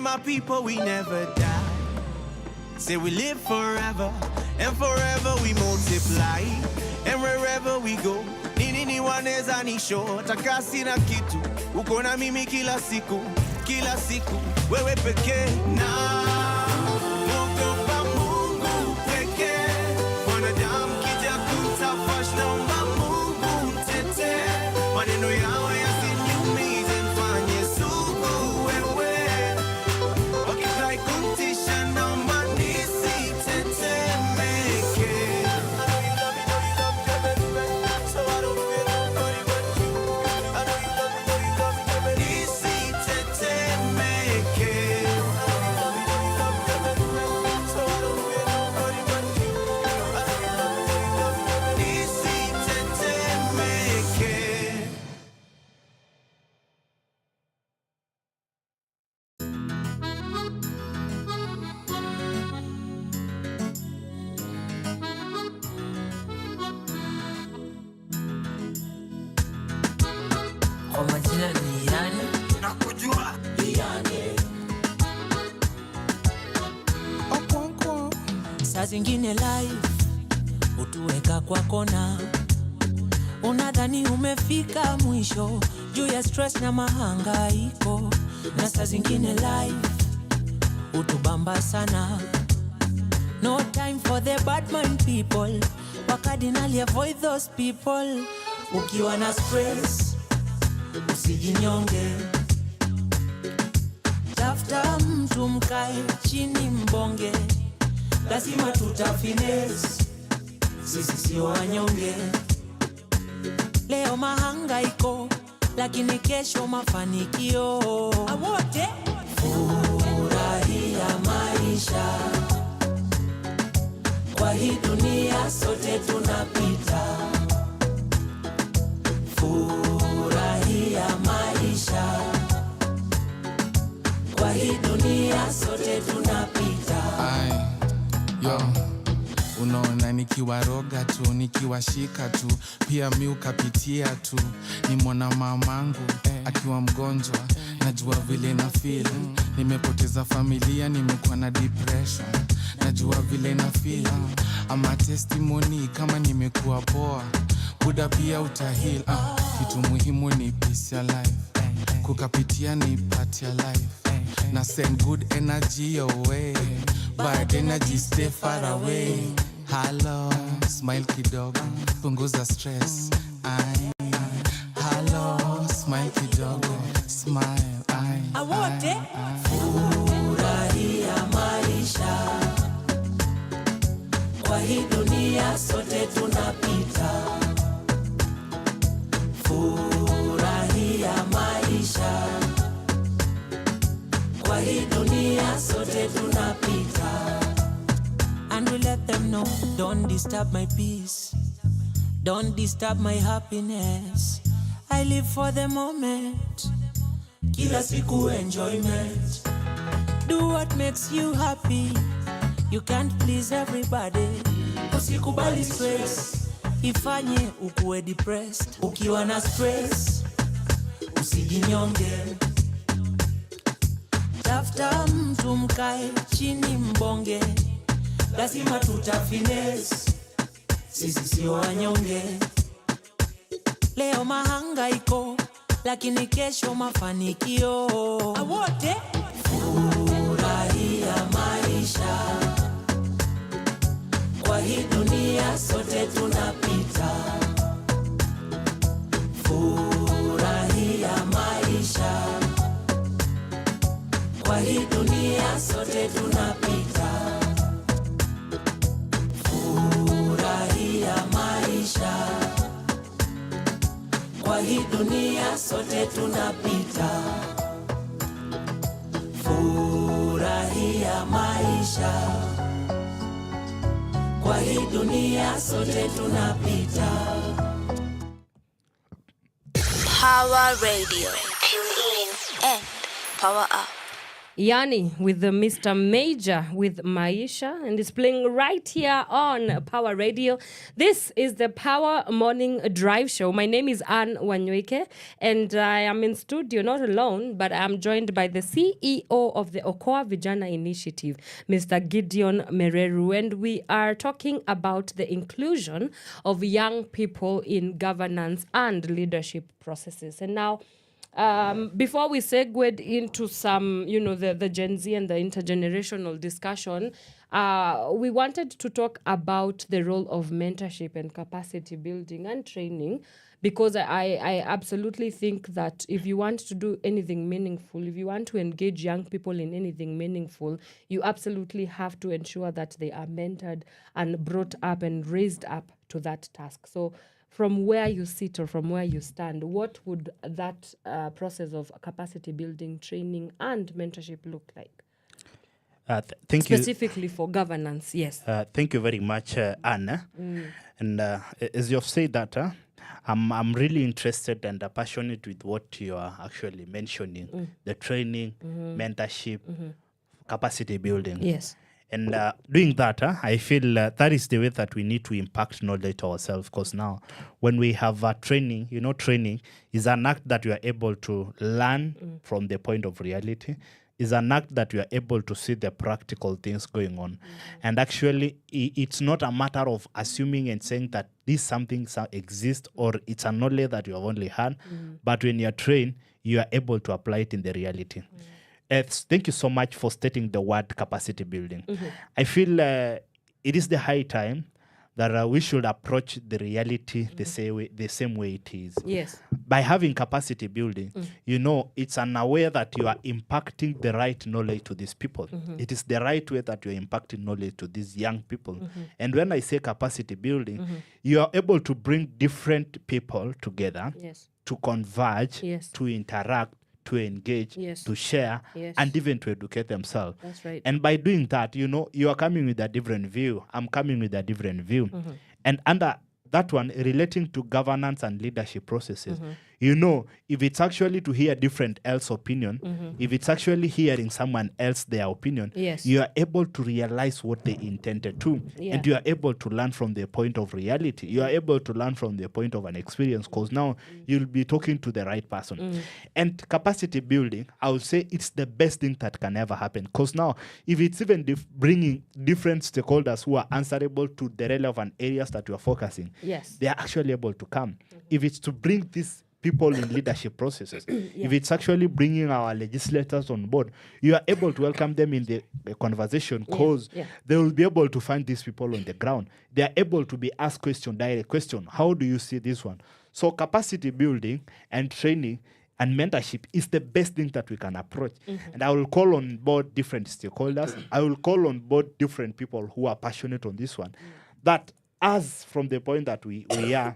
my people, we never die. Say we live forever, and forever we multiply. And wherever we go, nini waneza nisho, takasi na kitu, uko na mimi kila siku, wewe pekee na naogopa Mungu pekee. Wanadamu kija kutafash, naomba Mungu mtetee. Maneno yao yasiniumize, mfanye sugu wewe. Wakitrai kumtisha, naomba nisitetemeke. So I don't feel nobody but you. I know you love me, nisitetemeke. So I don't feel nobody but you. I know you love me, nisitetemeke. Kwa majina ni yani nakujua yani Okonkwo. Saa zingine life utuweka kwa kona, unadhani umefika mwisho juu ya stress na mahangaiko, na saa zingine life utubamba sana. No time for the bad mind people, wakadinali avoid those people. Ukiwa na stress usijinyonge, tafuta mtu mkae chini mbonge, lazima tutafines, sisi sio wanyonge. Leo mahangaiko, lakini kesho mafanikio. Awote furahia maisha, kwa hii dunia sote tunapita. Furahia maisha, kwa hii dunia sote tunapita. Ai, yo, unaona nikiwaroga tu, nikiwashika tu, pia mi ukapitia tu. Nimwona mamangu akiwa mgonjwa, najua vile na feel. Nimepoteza familia, nimekuwa na depression, najua vile na feel. Ama testimony kama nimekuwa poa, Buda pia utahil. Kitu muhimu ni peace ya life, kukapitia ni part ya life. Na send good energy your way, bad energy stay far away. Hello, smile kidogo, punguza stress. Hello, smile kidogo, smile. Awote furahia maisha, kwa hii dunia sote tunapita. Furahia maisha, kwa hii dunia sote tunapita. And we let them know, don't disturb my peace, don't disturb my happiness. I live for the moment, kila siku enjoyment. Do what makes you happy, you can't please everybody. Usikubali stress, ifanye ukuwe depressed. Ukiwa na stress, usijinyonge, tafuta mtu mkae chini mbonge, lazima tutafines, sisi sio wanyonge. Leo mahangaiko, lakini kesho mafanikio. Awote furahia maisha, kwa hii dunia sote tunapita. Furahia maisha, kwa hii dunia sote tunapita. Furahia maisha, kwa hii dunia sote tunapita. Furahia maisha, kwa hii dunia sote tunapita. Pawa Radio. Tune in and power up. Yani with the Mr. Major with Maisha, and it's playing right here on Power Radio. This is the Power Morning Drive Show. My name is Anne Wanyoike, and I am in studio not alone, but I'm joined by the CEO of the Okoa Vijana Initiative, Mr. Gideon Mereru, and we are talking about the inclusion of young people in governance and leadership processes. And now, before we segued into some, the Gen Z and the intergenerational discussion, we wanted to talk about the role of mentorship and capacity building and training, because I absolutely think that if you want to do anything meaningful, if you want to engage young people in anything meaningful, you absolutely have to ensure that they are mentored and brought up and raised up to that task. So from where you sit or from where you stand, what would that process of capacity building, training, and mentorship look like? Thank you. Specifically for governance, yes. Thank you very much, Anna. And as you've said that, I'm really interested and passionate with what you are actually mentioning, the training, mentorship, capacity building. Yes. And doing that, I feel that is the way that we need to impact knowledge ourselves. Because now, when we have training, training is an act that you are able to learn from the point of reality. Is an act that you are able to see the practical things going on. And actually, it's not a matter of assuming and saying that this something exists or it's a knowledge that you have only had. But when you're trained, you are able to apply it in the reality. Thank you so much for stating the word capacity building. I feel it is the high time that we should approach the reality the same way it is. Yes. By having capacity building, it's an aware that you are impacting the right knowledge to these people. It is the right way that you are impacting knowledge to these young people. And when I say capacity building, you are able to bring different people together to converge, to interact, to engage, to share, and even to educate themselves. That's right. And by doing that, you are coming with a different view. I'm coming with a different view. And under that one, relating to governance and leadership processes, if it's actually to hear different else opinion, if it's actually hearing someone else their opinion, you are able to realize what they intended to. And you are able to learn from the point of reality. You are able to learn from the point of an experience, because now you'll be talking to the right person. And capacity building, I would say it's the best thing that can ever happen. Because now, if it's even bringing different stakeholders who are answerable to the relevant areas that you are focusing, they are actually able to come. If it's to bring these people in leadership processes, if it's actually bringing our legislators on board, you are able to welcome them in the conversation, because they will be able to find these people on the ground. They are able to be asked direct question. How do you see this one? So capacity building and training and mentorship is the best thing that we can approach. And I will call on board different stakeholders. I will call on board different people who are passionate on this one. That as from the point that we are,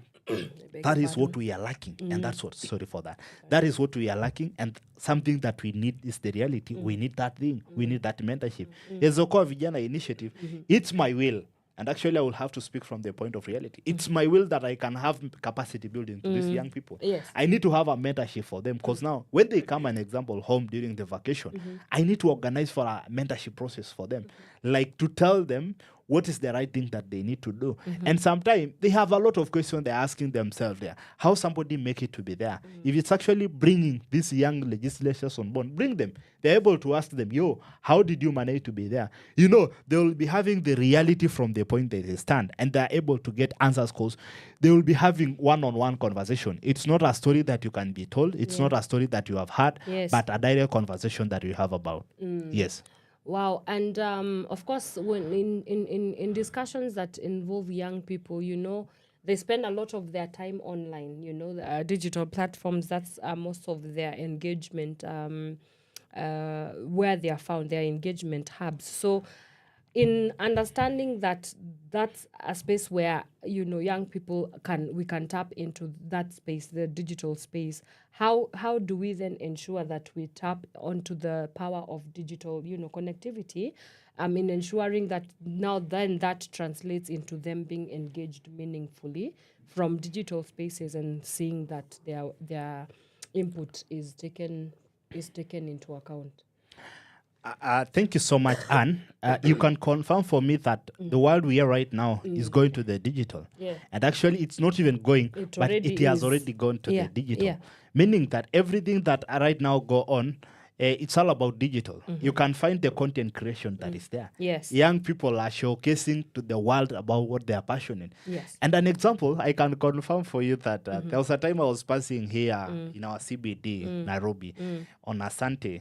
that is what we are lacking. And that's what, sorry for that. That is what we are lacking. And something that we need is the reality. We need that thing. We need that mentorship. As Okoa Vijana Initiative, it's my will. And actually, I will have to speak from the point of reality. It's my will that I can have capacity building to these young people. I need to have a mentorship for them, because now, when they come, an example, home during the vacation, I need to organize for a mentorship process for them. Like to tell them what is the right thing that they need to do. And sometimes they have a lot of questions they're asking themselves there. How somebody make it to be there? If it's actually bringing these young legislators on board, bring them. They're able to ask them, how did you manage to be there? They will be having the reality from the point that they stand, and they're able to get answers, because they will be having one-on-one conversation. It's not a story that you can be told. It's not a story that you have heard, but a direct conversation that you have about. Yes. Wow. And of course, when in discussions that involve young people, they spend a lot of their time online, the digital platforms. That's most of their engagement, where they are found, their engagement hubs. So in understanding that that's a space where young people we can tap into that space, the digital space, how do we then ensure that we tap onto the power of digital connectivity, in ensuring that now then that translates into them being engaged meaningfully from digital spaces, and seeing that their input is taken into account? Thank you so much, Anne. You can confirm for me that the world we are right now is going to the digital. Yeah. And actually, it's not even going, but it has already gone to the digital. Meaning that everything that right now go on, it's all about digital. You can find the content creation that is there. Yes. Young people are showcasing to the world about what they are passionate. Yes. And an example, I can confirm for you that there was a time I was passing here in our CBD, Nairobi, on Asante.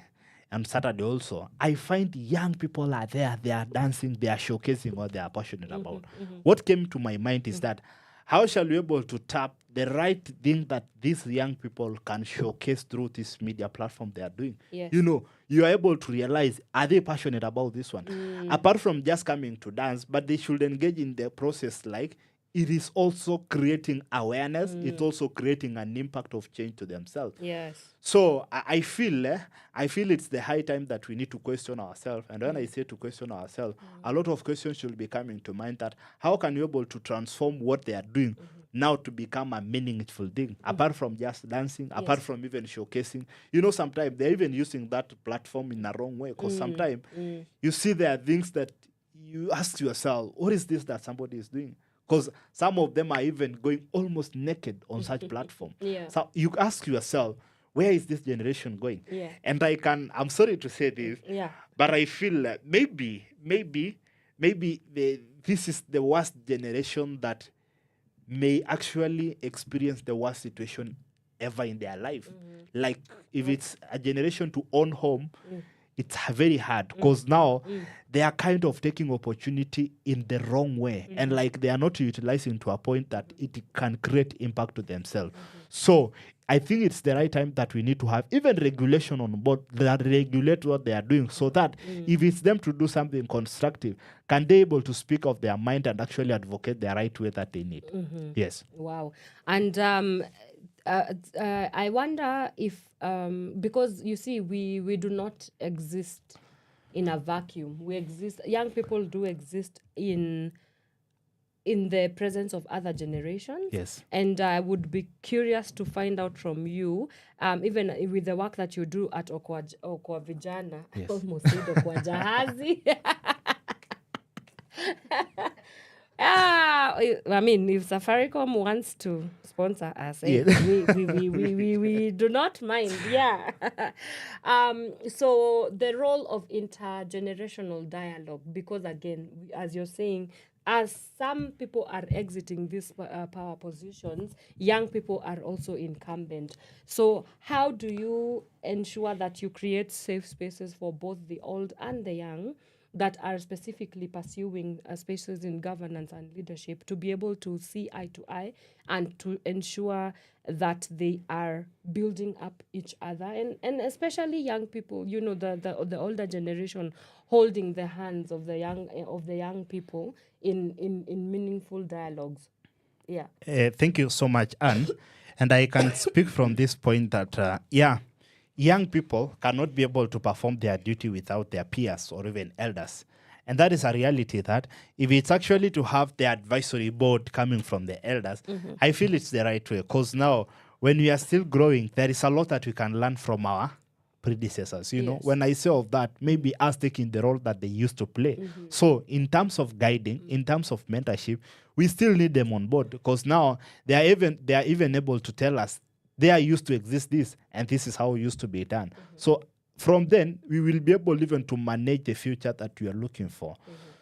And Saturday also, I find young people are there, they are dancing, they are showcasing what they are passionate about. What came to my mind is that how shall we be able to tap the right thing that these young people can showcase through this media platform they are doing? Yes. You know, you are able to realize, are they passionate about this one? Apart from just coming to dance, but they should engage in the process like it is also creating awareness. It's also creating an impact of change to themselves. Yes. So I feel it's the high time that we need to question ourselves. And when I say to question ourselves, a lot of questions should be coming to mind that how can we be able to transform what they are doing now to become a meaningful thing, apart from just dancing, apart from even showcasing. You know, sometimes they're even using that platform in a wrong way because sometimes you see there are things that you ask yourself, what is this that somebody is doing? Because some of them are even going almost naked on such platform. So you ask yourself, where is this generation going? And I'm sorry to say this, but I feel like maybe this is the worst generation that may actually experience the worst situation ever in their life. Like if it's a generation to own home, it's very hard because now they are kind of taking opportunity in the wrong way and like they are not utilizing to a point that it can create impact to themselves. So I think it's the right time that we need to have even regulation on board that regulate what they are doing so that if it's them to do something constructive, can they able to speak of their mind and actually advocate the right way that they need? Yes. Wow. And I wonder if, because you see, we do not exist in a vacuum. We exist, young people do exist in the presence of other generations. Yes. And I would be curious to find out from you, even with the work that you do at Okwa Vijana, Yes. I almost said Okwa Jahazi. I mean, if Safaricom wants to sponsor us, we do not mind. Yeah. So the role of intergenerational dialogue, because again, as you're saying, as some people are exiting these power positions, young people are also incumbent. So how do you ensure that you create safe spaces for both the old and the young that are specifically pursuing spaces in governance and leadership to be able to see eye to eye and to ensure that they are building up each other and especially young people, you know, the older generation holding the hands of the young people in meaningful dialogues. Yeah. Thank you so much, Anne. And I can speak from this point that, young people cannot be able to perform their duty without their peers or even elders. And that is a reality that if it's actually to have the advisory board coming from the elders, I feel it's the right way. Because now, when we are still growing, there is a lot that we can learn from our predecessors. You know, when I say of that, maybe us taking the role that they used to play. So in terms of guiding, in terms of mentorship, we still need them on board because now they are even able to tell us they are used to exist this, and this is how it used to be done. So from then, we will be able even to manage the future that we are looking for.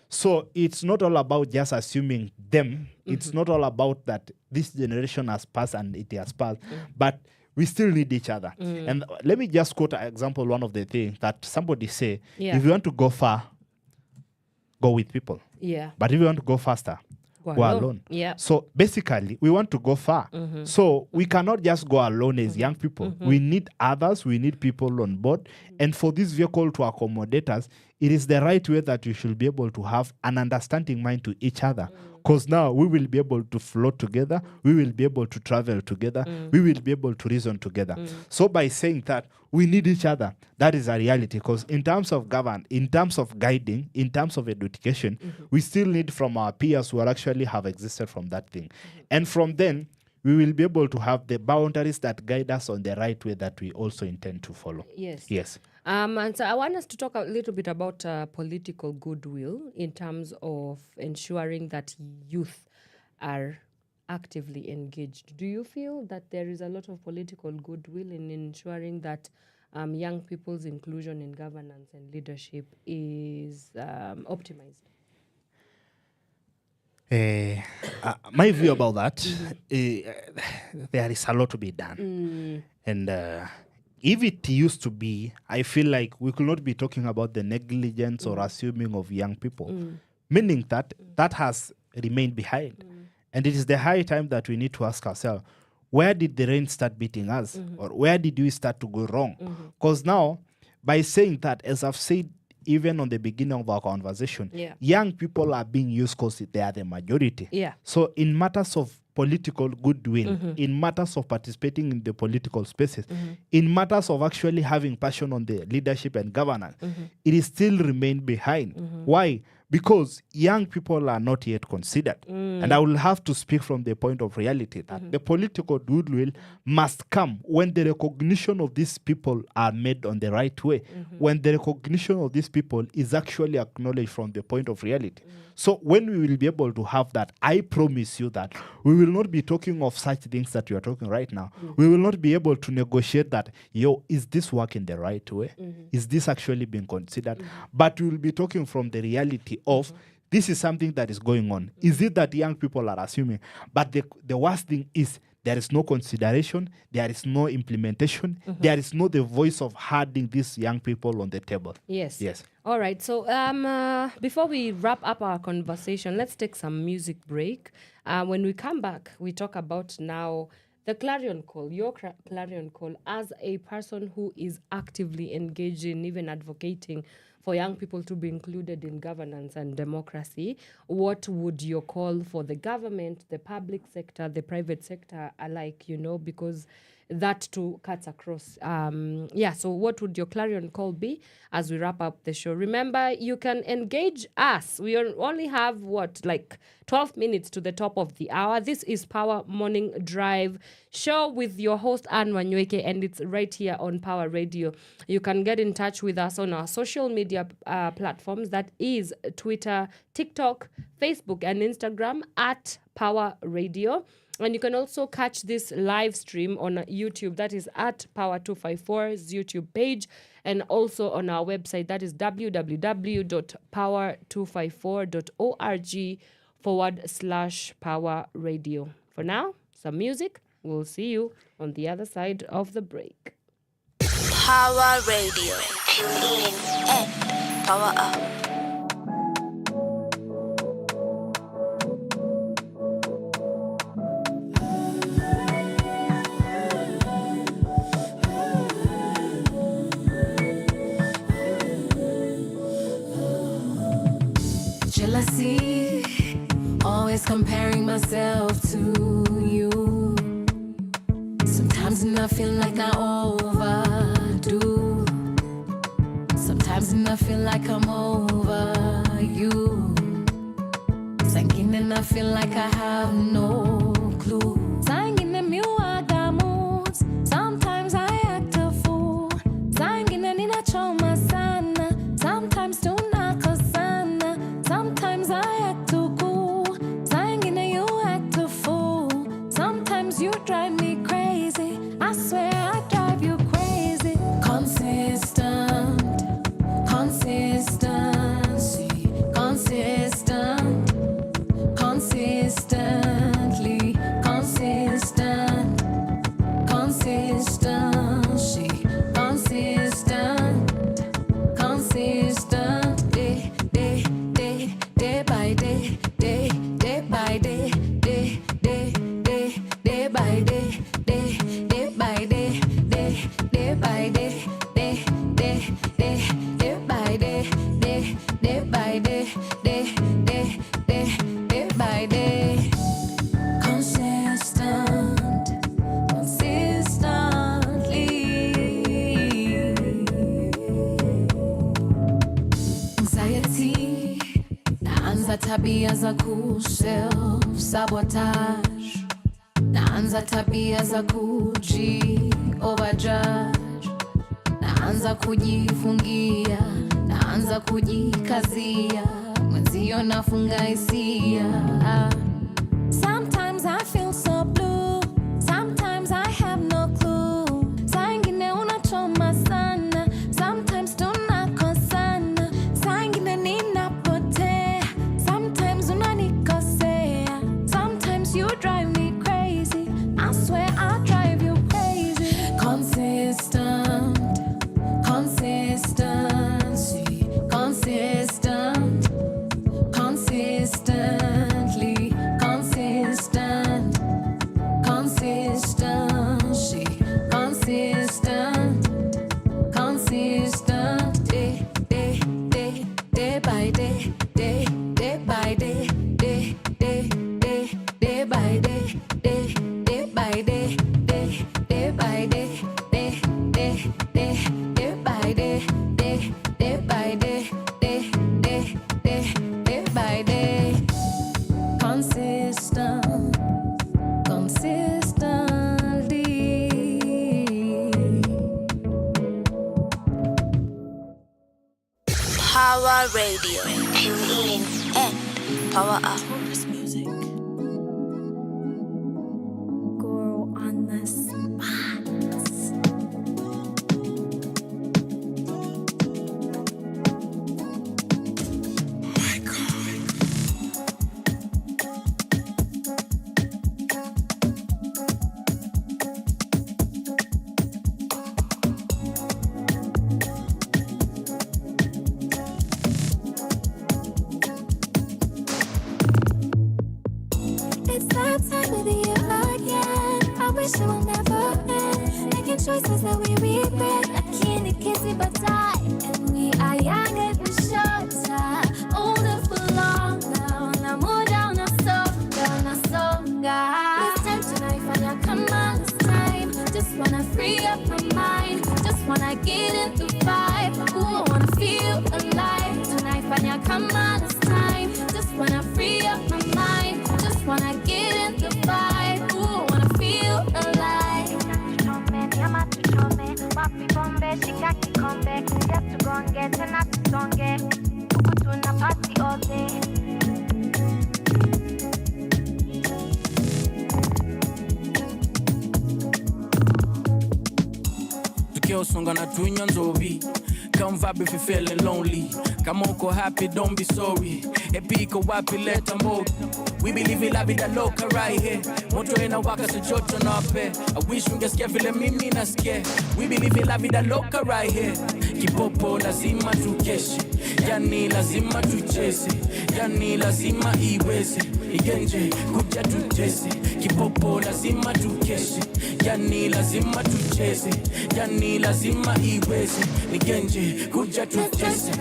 So it's not all about just assuming them. It's not all about that this generation has passed and it has passed, but we still need each other. And let me just quote an example, one of the things that somebody say, if you want to go far, go with people. Yeah. But if you want to go faster, go alone. Yeah. So basically, we want to go far. So we cannot just go alone as young people. We need others. We need people on board. And for this vehicle to accommodate us, it is the right way that we should be able to have an understanding mind to each other. Because now we will be able to float together. We will be able to travel together. We will be able to reason together. So by saying that, we need each other. That is a reality. Because in terms of in terms of guiding, in terms of education, we still need from our peers who actually have existed from that thing. And from then, we will be able to have the boundaries that guide us on the right way that we also intend to follow. Yes. Yes. And so I want us to talk a little bit about political goodwill in terms of ensuring that youth are actively engaged. Do you feel that there is a lot of political goodwill in ensuring that young people's inclusion in governance and leadership is optimized? My view about that, there is a lot to be done. And if it used to be, I feel like we could not be talking about the negligence or assuming of young people, meaning that that has remained behind. And it is the high time that we need to ask ourselves, where did the rain start beating us? Or where did we start to go wrong? Because now, by saying that, as I've said, even on the beginning of our conversation, young people are being used because they are the majority. So in matters of political goodwill, in matters of participating in the political spaces, in matters of actually having passion on the leadership and governance, it is still remained behind. Why? Because young people are not yet considered. And I will have to speak from the point of reality that the political goodwill must come when the recognition of these people are made on the right way, when the recognition of these people is actually acknowledged from the point of reality. So when we will be able to have that, I promise you that we will not be talking of such things that we are talking right now. We will not be able to negotiate that, is this working the right way? Is this actually being considered? But we will be talking from the reality of this is something that is going on. Is it that young people are assuming? But the worst thing is there is no consideration, there is no implementation, there is no the voice of having these young people on the table. Yes. Yes. All right. So before we wrap up our conversation, let's take some music break. When we come back, we talk about now the clarion call, your clarion call as a person who is actively engaged in even advocating for young people to be included in governance and democracy. What would your call for the government, the public sector, the private sector alike, because that too cuts across. So what would your clarion call be as we wrap up the show? Remember, you can engage us. We only have 12 minutes to the top of the hour. This is Power Morning Drive show with your host Anne Wanyoike, and it's right here on Power Radio. You can get in touch with us on our social media platforms. That is Twitter, TikTok, Facebook, and Instagram at Power Radio. And you can also catch this live stream on YouTube. That is at Power254's YouTube page. And also on our website. That is www.power254.org/Power Radio. For now, some music. We'll see you on the other side of the break. Power Radio. Tune in and power up. Jealousy, always comparing myself to you. Sometimes I feel like I overdo. Sometimes I feel like I'm over you. Thinking and I feel like I have no clue. Singing and you are the moods. Sometimes I act a fool. Singing and in a trauma sana. Sometimes too naka sana. Sometimes I act too cool. Singing and you act a fool. Sometimes you drive me crazy. I swear I drive you crazy. Consistent, consistency, consistent, consistently, consistent, consistency, consistent, consistent, day by day, day by day, day by day, day by day, day by day, day by day, day by day, day by day. Consistent, consistently. Anxiety, naanza tabia za self-sabotage. naanza tabia za kuji overjudge, naanza kujifungia, naanza kujikazia, mwenzio nafunga hisia. Sometimes I feel so blue, sometimes I have no clue. Saa ingine unachoma sana, sometimes tunakosana. Saa ingine ninapotea, sometimes unanikosea. Sometimes you drive me crazy, I swear I drive you crazy. Consistent, consistency, consistent, consistently, consistent, consistency, consistent, consistent, day, day, day, day by day, day, day by day, day, day, day, day by day, day, day by day, day, day by day, day, day, day, day by day, day, day by day, day, day, day, day by day. Consistent, consistently. Power Radio. Tune in and power up. Girl on the spot. It's that time of the year again. I wish it will never end. Making choices that we regret. A candy kissy but die. And we are young and we short time. Older for long now. Now more down our soul. Down our soul, guys. It's time tonight for you. Come on, it's time. Just wanna free up my mind. Just wanna get in the vibe. Ooh, I wanna feel alive. Tonight for you. Come on, it's time. Just wanna free up my mind. Just wanna get in the vibe. Ooh, wanna feel alive. Nyama tuchome, wapi bombe, shika kikombe. Kuja tugonge, tena tusonge. Huku tuna party all day. Tukiosonga na tunywa nzovi. Come vibe if you feeling lonely. Kama uko happy, don't be sorry. Epiko wapi leta mode. We believe in la vida loca right here. Moto inawaka so joto na pe. I wish ungesikia vile mimi nasikia. We believe in la vida loca right here. Kipopo lazima tukeshe. Yani lazima tucheze. Yani lazima iweze. Igenje kuja tutese. Kipopo lazima tukeshe. Yani lazima tucheze. Yani lazima iweze. Igenje kuja tutese.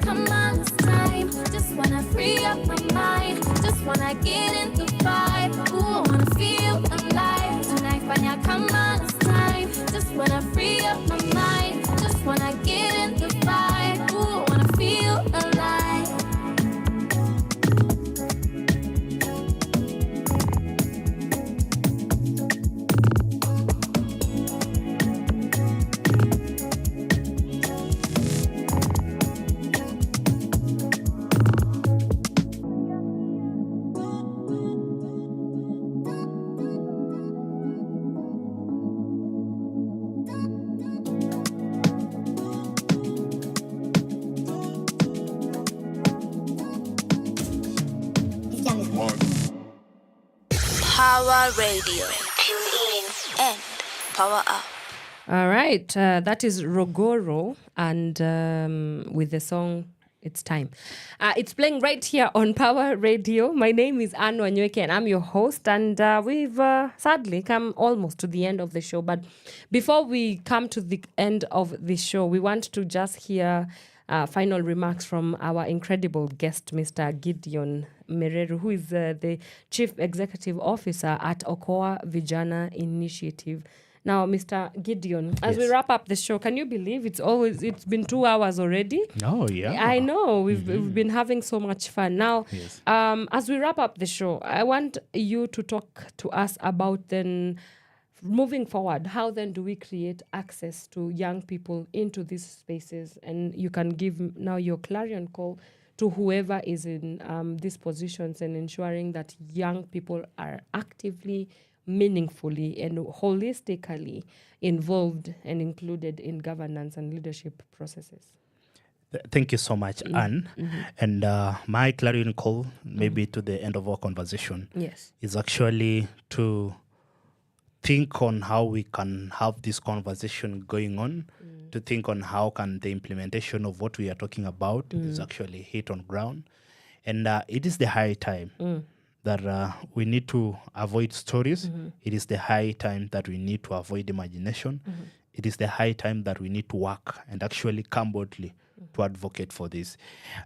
Come on, it's time. Just wanna free up my mind. Just wanna get in the vibe. Ooh, I wanna feel alive. Tonight, Fanya, come on, it's time. Just wanna free up my mind. Just wanna get in the vibe. Ooh, I wanna feel alive. Power Radio. Tune in and power up. All right, that is Rogoro, and with the song It's Time. It's playing right here on Power Radio. My name is Wanyoike and I'm your host, and we've sadly come almost to the end of the show. But before we come to the end of the show, we want to just hear final remarks from our incredible guest, Mr. Gideon Mereru, who is the Chief Executive Officer at Okoa Vijana Initiative. Now, Mr. Gideon, as we Yes. wrap up the show, can you believe it's been 2 hours already? Oh, yeah. I know we've been having so much fun. Now, Yes. as we wrap up the show, I want you to talk to us about then moving forward. How then do we create access to young people into these spaces? And you can give now your clarion call to whoever is in these positions and ensuring that young people are actively, meaningfully, and holistically involved and included in governance and leadership processes. Thank you so much, Anne. And my clarion call, maybe to the end of our conversation, Yes. is actually to think on how we can have this conversation going on, to think on how can the implementation of what we are talking about is actually hit on ground. And it is the high time that we need to avoid stories. It is the high time that we need to avoid imagination. It is the high time that we need to work and actually come boldly to advocate for this.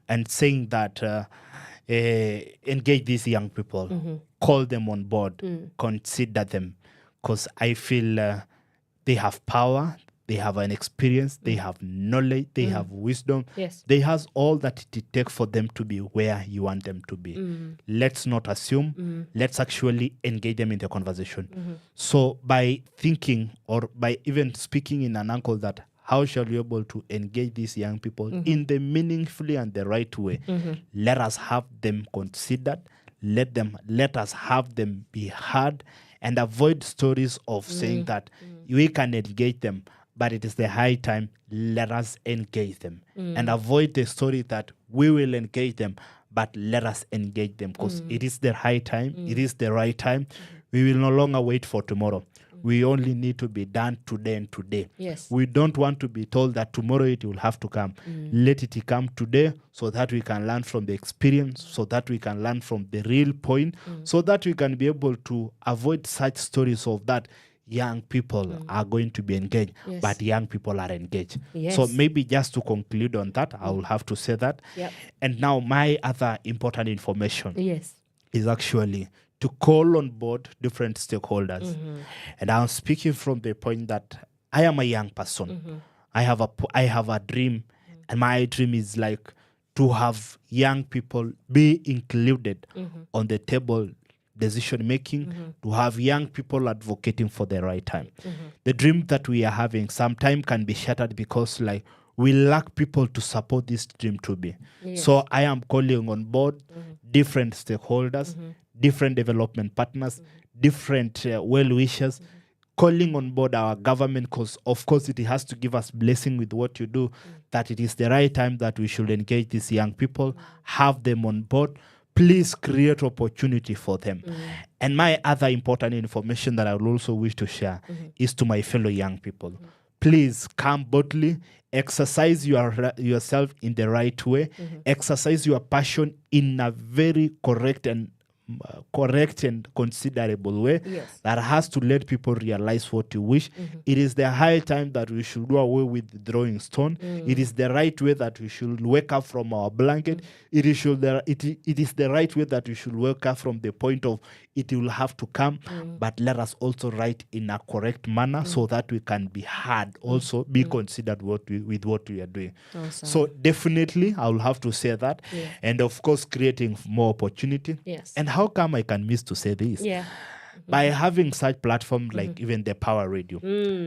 And saying that engage these young people, call them on board, consider them, because I feel they have power, they have an experience, they have knowledge, they have wisdom. Yes. They has all that it takes for them to be where you want them to be. Let's not assume. Let's actually engage them in the conversation. So by thinking or by even speaking in an angle that how shall we be able to engage these young people in the meaningfully and the right way? Let us have them considered. Let us have them be heard, and avoid stories of saying that we can engage them, but it is the high time, let us engage them. And avoid the story that we will engage them, but let us engage them, because it is the high time, it is the right time. We will no longer wait for tomorrow. We only need to be done today and today. Yes. We don't want to be told that tomorrow it will have to come. Let it come today so that we can learn from the experience, so that we can learn from the real point, so that we can be able to avoid such stories of that young people are going to be engaged, Yes. but young people are engaged. Yes. So maybe just to conclude on that, I will have to say that. Yep. And now my other important information Yes. is actually to call on board different stakeholders. And I'm speaking from the point that I am a young person. I have a dream, and my dream is like to have young people be included on the table decision making, to have young people advocating for the right time. The dream that we are having sometimes can be shattered because like we lack people to support this dream to be. Yes. So I am calling on board different stakeholders, different development partners, different well-wishers, calling on board our government, because of course it has to give us blessing with what you do, that it is the right time that we should engage these young people, have them on board. Please create opportunity for them. And my other important information that I would also wish to share is to my fellow young people. Please come boldly, exercise yourself in the right way, exercise your passion in a very correct and considerable way that has to let people realize what you wish. It is the high time that we should do away with the throwing stone. It is the right way that we should wake up from our blanket. It is the right way that we should wake up from the point of it will have to come, but let us also write in a correct manner so that we can be heard, also be considered with what we are doing. Awesome. So definitely I will have to say that. And of course creating more opportunity. Yes. And how come I can miss to say this? Yeah. By having such platform like even the Power Radio.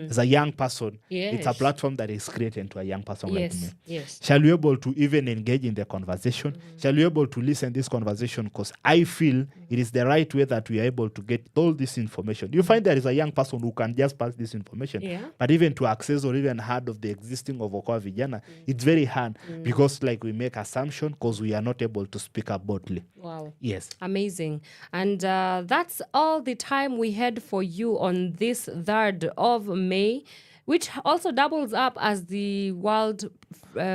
As a young person, it's a Yes. platform that is created to a young person like me. Yes. Shall we be able to even engage in the conversation? Shall we be able to listen this conversation? Because I feel it is the right way that we are able to get all this information. You find there is a young person who can just pass this information. Yeah. But even to access or even heard of the existing of Okoa Vijana, it's very hard because like we make assumption because we are not able to speak up boldly. Wow. Yes. Amazing. And that's all the time we had for you on this 3rd of May, which also doubles up as the World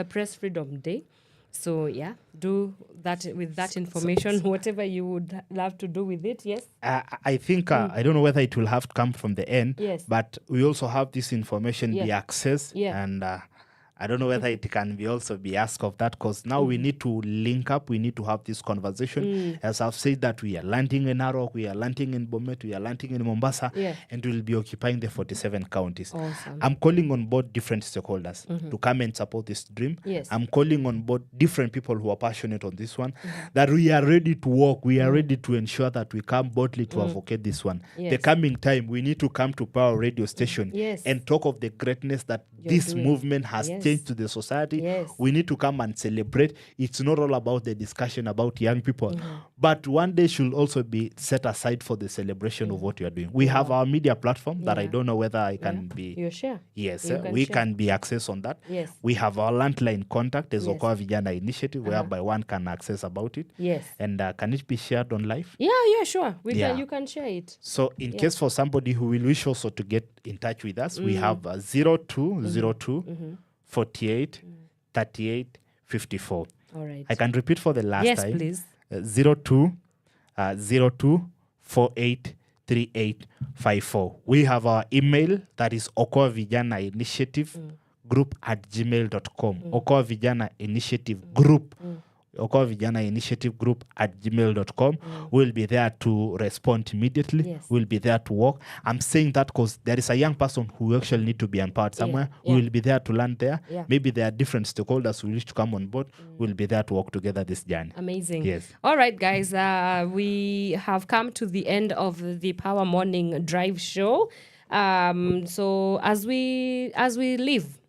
Press Freedom Day. So, yeah, do that with that information, whatever you would love to do with it. Yes. I think, I don't know whether it will have to come from the end, Yes. but we also have this information be accessed. Yeah. And I don't know whether it can be also be asked of that, because now we need to link up, we need to have this conversation. As I've said that we are landing in Narok, we are landing in Bomet, we are landing in Mombasa, and we'll be occupying the 47 counties. Awesome. I'm calling on board different stakeholders to come and support this dream. Yes. I'm calling on board different people who are passionate on this one, that we are ready to work, we are ready to ensure that we come boldly to advocate this one. Yes. The coming time, we need to come to Power Radio Station and talk of the greatness that this movement has changed to the society. We need to come and celebrate. It's not all about the discussion about young people, but one day should also be set aside for the celebration of what you are doing. We have our media platform that I don't know whether I can be. You share? Yes, You can we share. can be accessed on that. Yes. We have our landline contact, the Okoa Vijana initiative, whereby one can access about it. Yes. And can it be shared on live? Yeah, sure. You can share it. So in case for somebody who will wish also to get in touch with us, we have 0202 48 38 54. All right. I can repeat for the last time. Yes, please. 02 48 38 54. We have our email, that is Okoa Vijana Initiative Group at gmail.com. Okoa Vijana Initiative Group. Okoa Vijana Initiative Group at gmail.com. We'll be there to respond immediately. Yes. We'll be there to work. I'm saying that because there is a young person who actually need to be empowered somewhere. We will be there to land there. Maybe there are different stakeholders who wish to come on board. We'll be there to work together this journey. Amazing. Yes. All right, guys. We have come to the end of the Power Morning Drive show. So as we leave,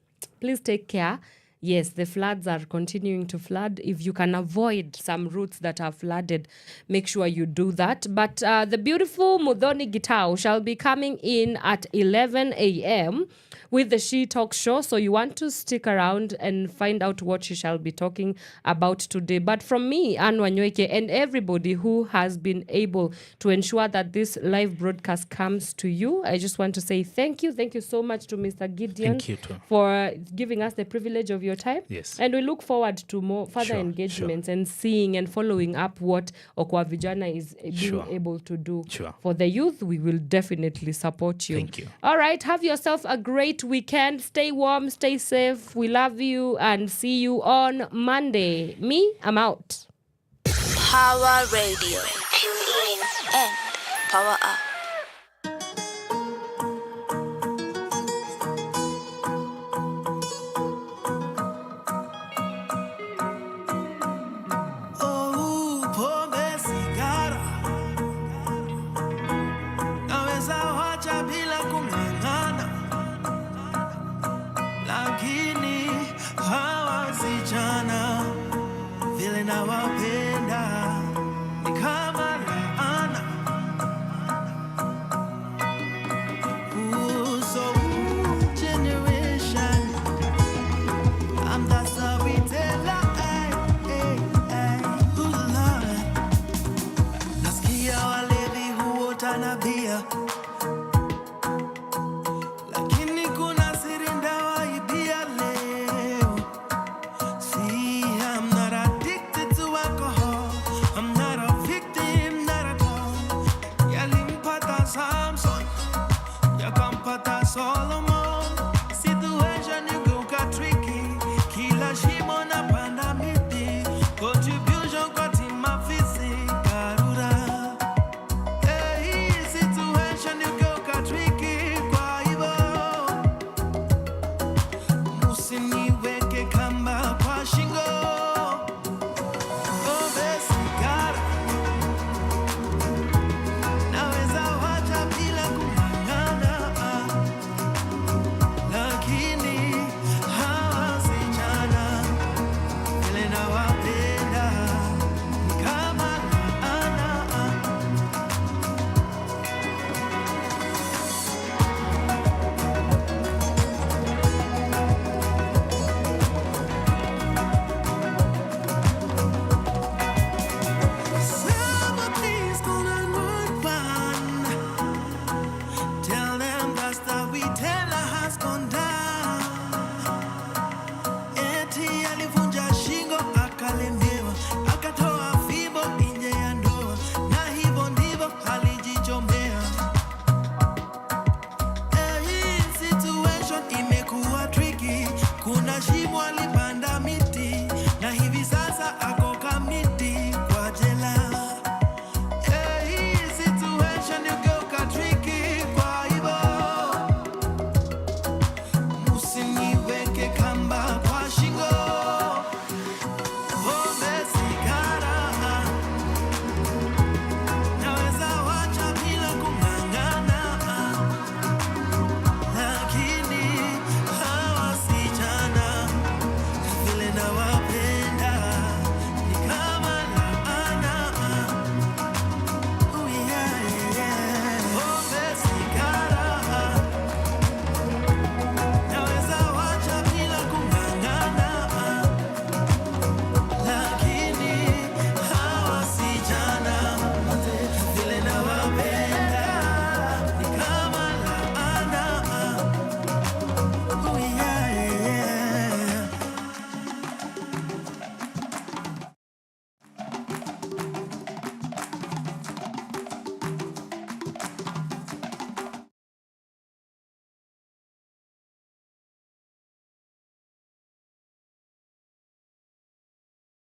please take care. Yes, the floods are continuing to flood. If you can avoid some routes that are flooded, make sure you do that. But the beautiful Mudhoni Gitau shall be coming in at 11 a.m. with the She Talk Show. So you want to stick around and find out what she shall be talking about today. But from me, Wanyoike, and everybody who has been able to ensure that this live broadcast comes to you, I just want to say thank you. Thank you so much to Mr. Gideon Thank you too. for giving us the privilege of your time. Yes. And we look forward to more further engagements and seeing and following up what Okoa Vijana is being able to do for the youth. We will definitely support you. Thank you. All right. Have yourself a great weekend. Stay warm, stay safe. We love you and see you on Monday. Me, I'm out. Power Radio. Tune in and power up. Tell them that's the we tell her has gone down.